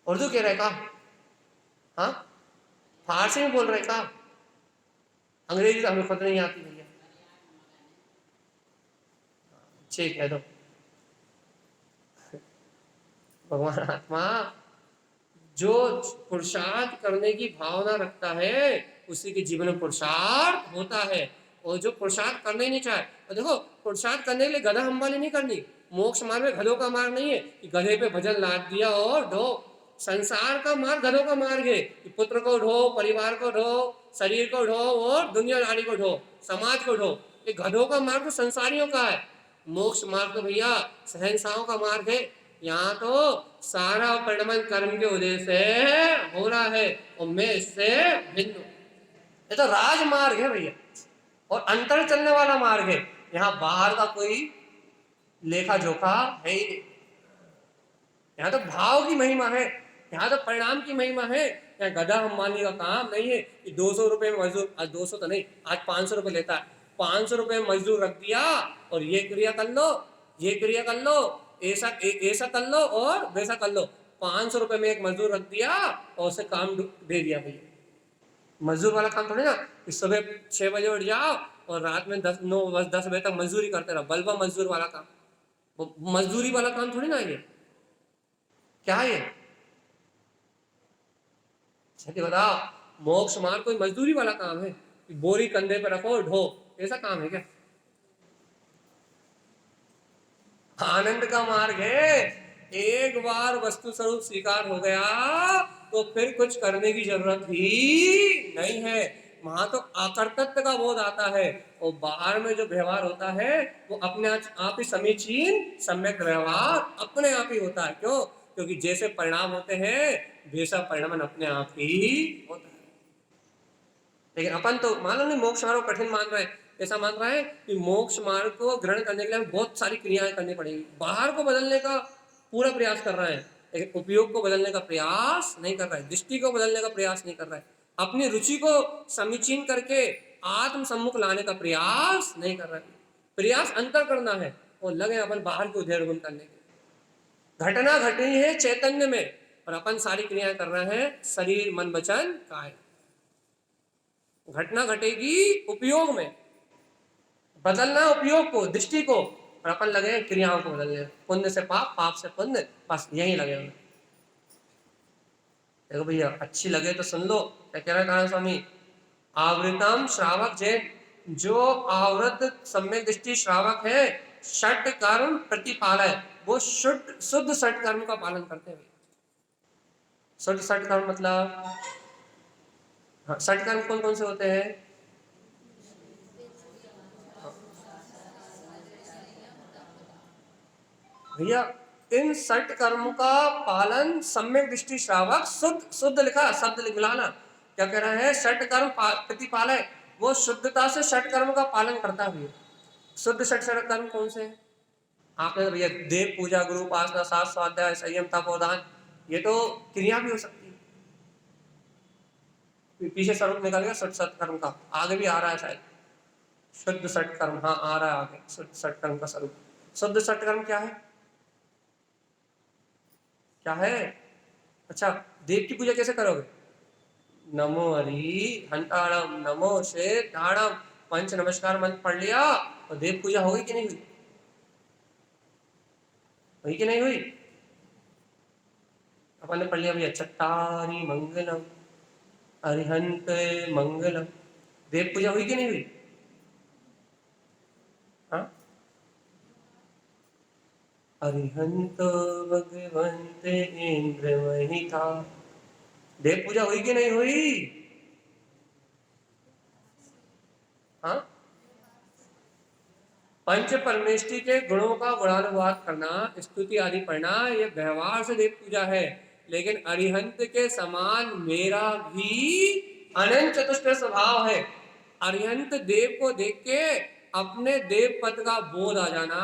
उर्दू कह रहे का? हाँ फारसी में बोल रहे का? अंग्रेजी तो हमें खुद नहीं आती भैया। ठीक है, तो भगवान आत्मा जो पुरुषार्थ करने की भावना रखता है उसी के जीवन में पुरुषार्थ होता है। और जो पुरुषार्थ करने ही नहीं चाहे, तो देखो पुरुषार्थ करने के लिए गधा हम्बाली नहीं करनी। मोक्ष मार्ग में गधों का मार्ग नहीं है कि गधे पे भजन लाद दिया और ढो। संसार का मार्ग गधों का मार्ग है कि पुत्र को ढो, परिवार को ढो, शरीर को ढो और दुनियादारी को ढो, समाज को ढो। ये गधों का मार्ग तो संसारियों का है। मोक्ष मार्ग तो भैया सहनसाओं का मार्ग है। यहाँ तो सारा परिणमन कर्म के उदय से हो रहा है और मैं इससे भिन्न हूं। ये तो राजमार्ग है भैया और अंतर चलने वाला मार्ग है। यहाँ बाहर का कोई लेखा जोखा है ही नहीं। यहाँ तो भाव की महिमा है, यहाँ तो परिणाम की महिमा है। यहाँ गधा हम्बानी का काम नहीं है कि 200 रुपए में मजदूर, आज 200 तो नहीं, आज 500 रुपए लेता है, 500 रुपए में मजदूर रख दिया और ये क्रिया कर लो, ये क्रिया कर लो, ऐसा कर लो और वैसा कर लो। 500 रुपए में एक मजदूर रख दिया और उसे काम दे दिया भैया। मजदूर वाला काम थोड़ी ना कि सुबह 6 बजे उठ जाओ और रात में 10 बजे तक मजदूरी करते रहो, बल्बा मजदूर वाला काम। वो मजदूरी वाला काम थोड़ी ना ये। क्या है ये? बताओ, मोक्ष मार्ग कोई मजदूरी वाला काम है कि बोरी कंधे पे रखो और ढो, ऐसा काम है क्या? आनंद का मार्ग है। एक बार वस्तु स्वरूप स्वीकार हो गया तो फिर कुछ करने की जरूरत ही नहीं है। वहां तो आकर्तव्य का बोध आता है और बाहर में जो व्यवहार होता है वो अपने आप ही समीचीन सम्यक व्यवहार अपने आप ही होता है। क्यों? क्योंकि जैसे परिणाम होते हैं वैसा परिणाम अपने आप ही होता है। लेकिन अपन तो मान लो नहीं मोक्ष मार्ग कठिन मान रहे हैं, ऐसा मान रहा है कि मोक्ष मार्ग को ग्रहण करने के लिए बहुत सारी क्रियाएं करनी पड़ेगी, बाहर को बदलने का पूरा प्रयास कर रहा है लेकिन उपयोग को बदलने का प्रयास नहीं कर रहा है, दृष्टि को बदलने का प्रयास नहीं कर रहा है, अपनी रुचि को समीचीन करके आत्म सम्मुख लाने का प्रयास नहीं कर रहा है। प्रयास अंतर करना है और लगे अपन बाहर को उधेड़ करने के। घटना घटनी है चैतन्य में और अपन सारी क्रियाएं कर रहे हैं शरीर मन वचन काया। घटना घटेगी उपयोग में, बदलना उपयोग को, दृष्टि को, और अपन लगे क्रियाओं को बदलने, पुण्य से पाप, पाप से पुण्य, बस यही लगे हुए। देखो भैया, अच्छी लगे तो सुन लो क्या कह रहा है नारायण स्वामी। आवृतम श्रावक जैन, जो आवृत सम्यक दृष्टि श्रावक है, षट कर्म प्रतिपालय, वो शुद्ध शुद्ध षट कर्म का पालन करते हैं। शुद्ध षट कर्म मतलब, हाँ, षट कर्म कौन कौन से होते हैं? भैया, इन षट कर्म का पालन सम्यक दृष्टि श्रावक, शुद्ध शुद्ध लिखा, शब्द मिलाना, क्या कह रहा है? षट कर्म प्रतिपालय, वो शुद्धता से षट कर्म का पालन करता भी है। शुद्ध षट कर्म कौन से हैं? आपने तो भैया देव पूजा, गुरु उपासना, शास्त्र स्वाध्याय, संयम, तपोदान, ये तो क्रिया भी हो सकती है। पीछे स्वरूप निकल गया शुद्ध सत्कर्म का, आगे भी आ रहा है शायद शुद्ध सत्कर्म, हाँ आ रहा है आगे शुद्ध सत्कर्म का स्वरूप। शुद्ध सत्कर्म क्या है? क्या है? अच्छा, देव की पूजा कैसे करोगे? नमो हरि हंताड़म, नमो से ताड़म, पंच नमस्कार मंत्र पढ़ लिया और देव पूजा होगी कि नहीं हुई? हुई कि नहीं हुई? अपन ने पढ़ लिया भैया, चट्टारी मंगलम अरिहंत मंगलम, देव पूजा हुई कि नहीं हुई? हाँ, अरिहंत भगवंत इंद्र महिता, देव पूजा हुई कि नहीं हुई? हाँ, पंच परमेष्टि के गुणों का गुणानुवाद करना, स्तुति आदि पढ़ना, ये व्यवहार से देव पूजा है। लेकिन अरिहंत के समान मेरा भी अनंत चतुष्ट स्वभाव है। अरिहंत देव को देख के अपने देव पद का बोध आ जाना,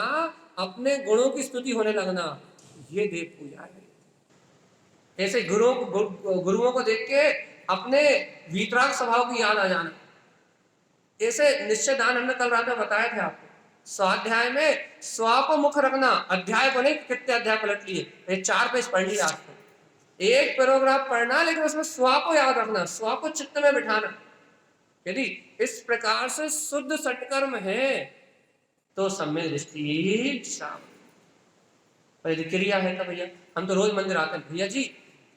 अपने गुणों की स्तुति होने लगना, ये देव पूजा है। ऐसे गुरुओं को देख के अपने वीतराग स्वभाव की याद आ जाना। ऐसे निश्चय दान हमने कल रात में बताया था आपको। स्वाध्याय में स्वा को मुख रखना, अध्याय को नहीं, कितने अध्याय पलट लिए, ये 4 पेज पढ़ लिया आपको। एक पैराग्राफ पढ़ना, लेकिन उसमें स्वा को याद रखना, स्वा को चित्त में बिठाना। यदि इस प्रकार से शुद्ध सत्कर्म है तो सम्यक दृष्टि क्रिया है। तो भैया हम तो रोज मंदिर आते हैं भैया जी,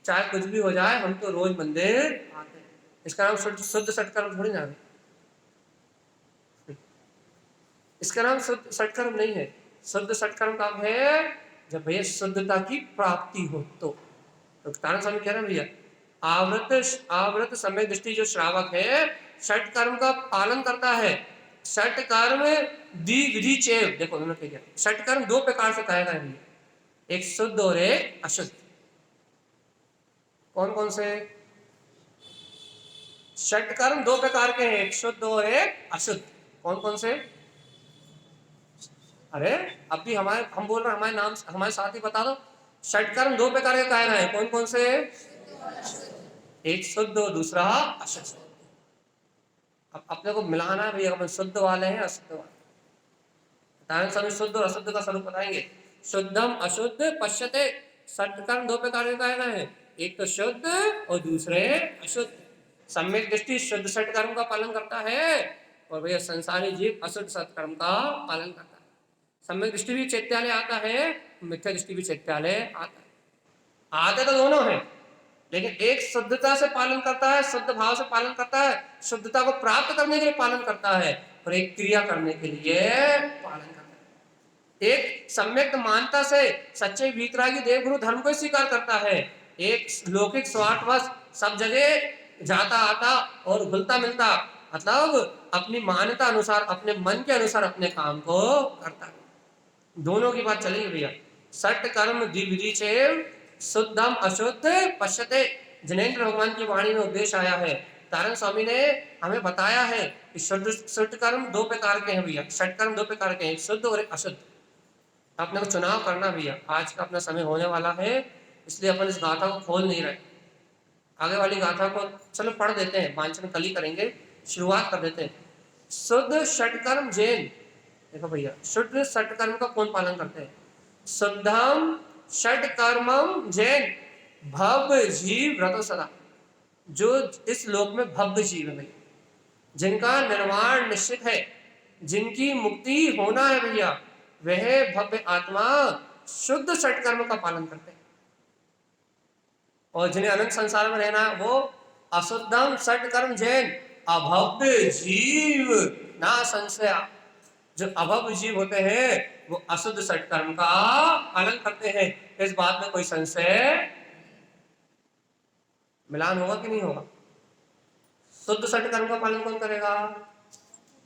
चाहे कुछ भी हो जाए हम तो रोज मंदिर आते हैं, इसका नाम शुद्ध सत्कर्म थोड़ी ना है। इसका नाम शुद्ध सत्कर्म नहीं है। शुद्ध सत्कर्म कब है? जब भैया शुद्धता की प्राप्ति हो। तो तारण स्वामी कह रहे हैं भैया, आवृत सम्यक दृष्टि जो श्रावक है, षट कर्म का पालन करता है। षट कर्म विधि चेव, देखो उन्होंने कह दिया षट कर्म 2 प्रकार से कहा गया है, एक शुद्ध और एक अशुद्ध। कौन कौन से? षट कर्म 2 प्रकार के हैं, एक शुद्ध और एक अशुद्ध। कौन कौन से? अरे अब भी हमारे, हम बोल रहे हैं, हमारे नाम, हमारे साथ ही बता दो। षट कर्म 2 प्रकार के कहे गए हैं, कौन कौन से? एक शुद्ध और दूसरा अशुद्ध। अब अपने को मिलाना है भैया, हम शुद्ध वाले हैं अशुद्ध वाले। समय शुद्ध और अशुद्ध का स्वरूप बताएंगे। शुद्धम अशुद्ध पश्यते, षट कर्म 2 प्रकार के कहे गए हैं, एक तो शुद्ध और दूसरे अशुद्ध। सम्यक दृष्टि शुद्ध षट कर्म का पालन करता है और भैया संसारी जीव अशुद्ध सत्कर्म का पालन करता है। सम्यक दृष्टि भी चैत्यालय आता है, मिथ्या दृष्टि भी चैत्यालय आता है। आते तो दोनों हैं, लेकिन एक शुद्धता से पालन करता है, शुद्ध भाव से पालन करता है, शुद्धता को प्राप्त करने के लिए पालन करता है, और एक क्रिया करने के लिए पालन करता है। एक सम्यक मानता से सच्चे वीतरागी देवगुरु धर्म को स्वीकार करता है, एक लौकिक स्वार्थवश सब जगह जाता आता और घुलता मिलता, मतलब अपनी मान्यता अनुसार, अपने मन के अनुसार अपने काम को करता है। दोनों की बात चलेगी भैया। षट कर्म द्विविधि चेव शुद्धम अशुद्ध पश्यते, जनेन्द्र भगवान की वाणी में उपदेश आया है। तारण स्वामी ने हमें बताया है कि शुद्ध कर्म 2 प्रकार के हैं भैया, षट कर्म 2 प्रकार के हैं, शुद्ध और अशुद्ध। अपने को चुनाव करना भैया, आज का अपना समय होने वाला है, इसलिए अपन इस गाथा को खोल नहीं रहे। आगे वाली गाथा को चलो पढ़ देते हैं, वांचन कल ही करेंगे, शुरुआत कर देते हैं। शुद्ध षटकर्म जैन, देखो भैया शुद्ध षटकर्म का कौन पालन करते हैं? शुद्धम षटकर्मम जैन भव्य जीव व्रत सदा, जो इस लोक में भव्य जीव है भैया, जिनका निर्वाण निश्चित है, जिनकी मुक्ति होना है भैया, वह भव्य आत्मा शुद्ध षटकर्म का पालन करते हैं। और जिन्हें अनंत संसार में रहना है वो अशुद्धम सट कर्म जैन अभव्य जीव ना संशय। जो अभव्य जीव होते हैं वो अशुद्ध सट कर्म का पालन करते हैं, इस बात में कोई संशय। मिलान होगा कि नहीं होगा? शुद्ध सट कर्म का पालन कौन करेगा?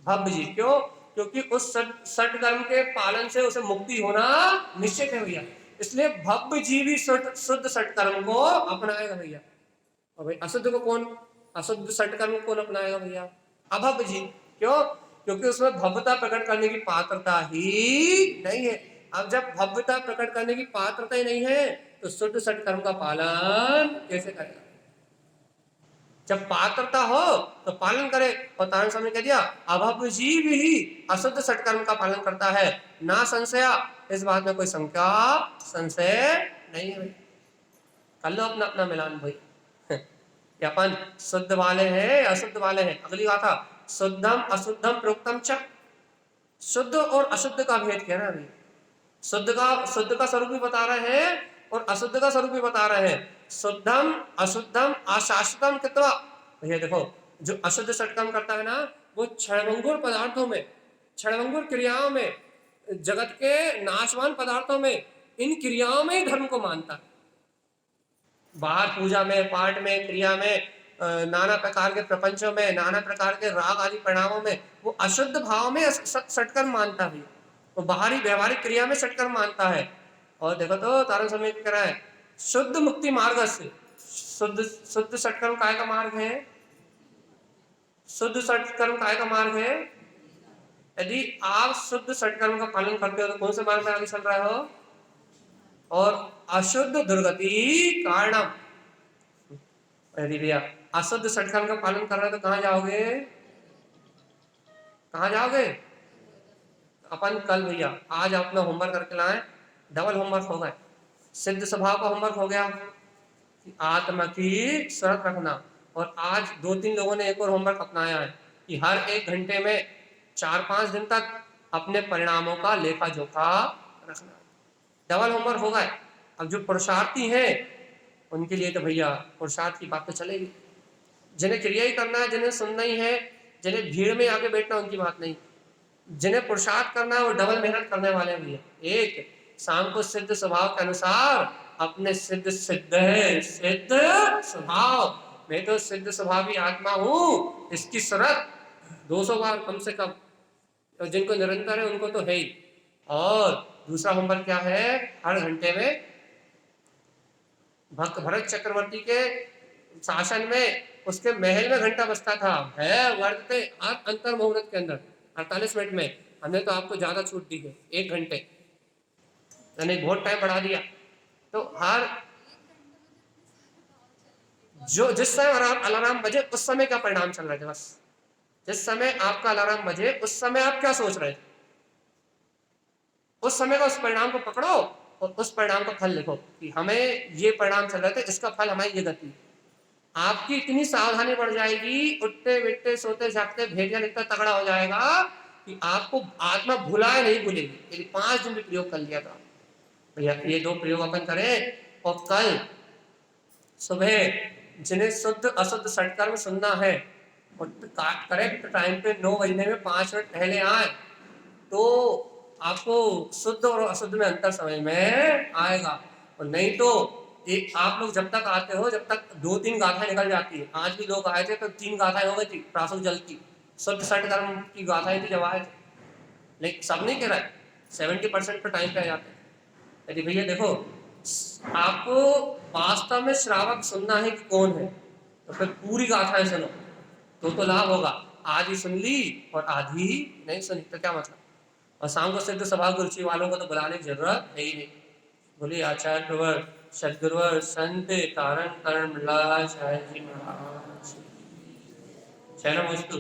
भव्य जीव। क्यों? क्योंकि उस सट कर्म के पालन से उसे मुक्ति होना निश्चित है भैया, इसलिए भव्य जीव ही शुद्ध सट कर्म को अपनाएगा भैया। और भाई अशुद्ध को कौन, अशुद्ध सट कर्म को कौन अपनाएगा भैया? अभव्य जीव। क्यों? क्योंकि उसमें भव्यता प्रकट करने की पात्रता ही नहीं है। अब जब भव्यता प्रकट करने की पात्रता ही नहीं है तो शुद्ध सट कर्म का पालन कैसे करेगा? जब पात्रता हो तो पालन करे। और तारण स्वामी कह दिया अभव्य जीव ही अशुद्ध सटकर्म का पालन करता है, ना संशय। इस बात में कोई शंका संशय नहीं है। कर लो अपना अपना मिलान भाई। कि अपन शुद्ध वाले हैं अशुद्ध वाले हैं। अगली बात है शुद्धम अशुद्धम प्रोक्तम च। शुद्ध और अशुद्ध का भेद क्या है अभी? शुद्ध का स्वरूप भी बता रहे हैं और अशुद्ध का स्वरूप भी बता रहे हैं। शुद्धम अशुद्धम अशाश्वतम कितना भैया देखो, जो अशुद्ध सटकर्म करता है ना वो क्षणभंगुर पदार्थों में, क्षणभंगुर क्रियाओं में, जगत के नाशवान पदार्थों में, इन क्रियाओं में ही धर्म को मानता है। बाहर पूजा में, पाठ में, क्रिया में, नाना प्रकार के प्रपंचों में, नाना प्रकार के राग आदि परिणामों में वो अशुद्ध भाव में सटकर्म मानता है। वो बाहरी व्यवहारिक क्रिया में सटकर्म मानता है। और देखो तो तारण समय कह रहा है शुद्ध मुक्ति मार्ग से, शुद्ध सटकर्म काय का मार्ग है? शुद्ध सटकर्म काय का मार्ग है? यदि आप शुद्ध सटकर्म का पालन करते हो तो कौन से मार्ग में आगे चल रहे हो? और अशुद्ध दुर्गति कारणम। यदि भैया अशुद्ध सटकर्म का पालन कर रहे हो तो कहां जाओगे? कहां जाओगे? अपन कल भैया आज अपना होमवर्क करके लाए, डबल होमवर्क हो गए। सिद्ध स्वभाव का होमवर्क हो गया कि आत्मा की शरत रखना, और आज 2-3 लोगों ने एक और होमवर्क अपनाया है कि हर 1 घंटे में 4-5 दिन तक अपने परिणामों का लेखा जोखा रखना। डबल होमवर्क हो गए। अब जो पुरुषार्थी हैं उनके लिए तो भैया पुरुषार्थ की बात तो चलेगी। जिन्हें क्रिया ही करना है, जिन्हें सुनना ही है, जिन्हें भीड़ में आके बैठना उनकी बात नहीं। जिन्हें पुरुषार्थ करना है वो डबल मेहनत करने वाले भैया। एक शाम को सिद्ध स्वभाव के अनुसार अपने सिद्ध है सिद्ध स्वभाव, मैं तो सिद्ध स्वभावी आत्मा हूं, इसकी शरत 200 बार कम से कम। और जिनको निरंतर है उनको तो है ही। और दूसरा होमवर्क क्या है? हर घंटे में भक्त भरत चक्रवर्ती के शासन में उसके महल में घंटा बजता था, है वर्ग थे अंतर मुहूर्त के अंदर 48 मिनट में। हमने तो आपको ज्यादा छूट दी है, 1 घंटे, यानी बहुत टाइम बढ़ा दिया। तो हर जो जिस समय अलार्म बजे उस समय क्या परिणाम चल रहे थे, बस जिस समय आपका अलार्म बजे उस समय आप क्या सोच रहे थे, उस समय का उस परिणाम को पकड़ो और उस परिणाम का फल लिखो कि हमें ये परिणाम चल रहे थे, इसका फल हमारी ये गति। आपकी इतनी सावधानी बढ़ जाएगी, उठते बैठते सोते जागते भेड़िया इतना तगड़ा हो जाएगा कि आपको आत्मा भुलाए नहीं भूलेगी। यदि 5 दिन भी प्रयोग कर लिया था भैया, ये 2 प्रयोग अपन करें। और कल सुबह जिन्हें शुद्ध अशुद्ध सटकर्म सुनना है और करेक्ट टाइम पे 9 बजने में 5 मिनट पहले आए तो आपको शुद्ध और अशुद्ध में अंतर समझ में आएगा। और नहीं तो एक आप लोग जब तक आते हो जब तक 2-3 गाथाएं निकल जाती है। आज भी लोग आए थे तो 3 गाथाएं हो गई थी प्रासुक जल की, शुद्ध सटकर्म की गाथाएं थी जब आए थे। लेकिन सब नहीं कह रहा है, 70% पर टाइम पे आ जाते हैं। यदि भैया देखो आपको वास्तव में श्रावक सुनना है कि कौन है तो फिर पूरी गाथाएं सुनो तो लाभ होगा। आधी सुन ली और आधी नहीं सुनी तो क्या मतलब। और शाम को सिद्ध सभा गुरुची वालों को तो बुलाने की जरूरत है ही नहीं। बोलिए आचार्य प्रवर सदगुरुवर संत कारण कर्म लाचार्य जी महाराज। शरणमस्तु।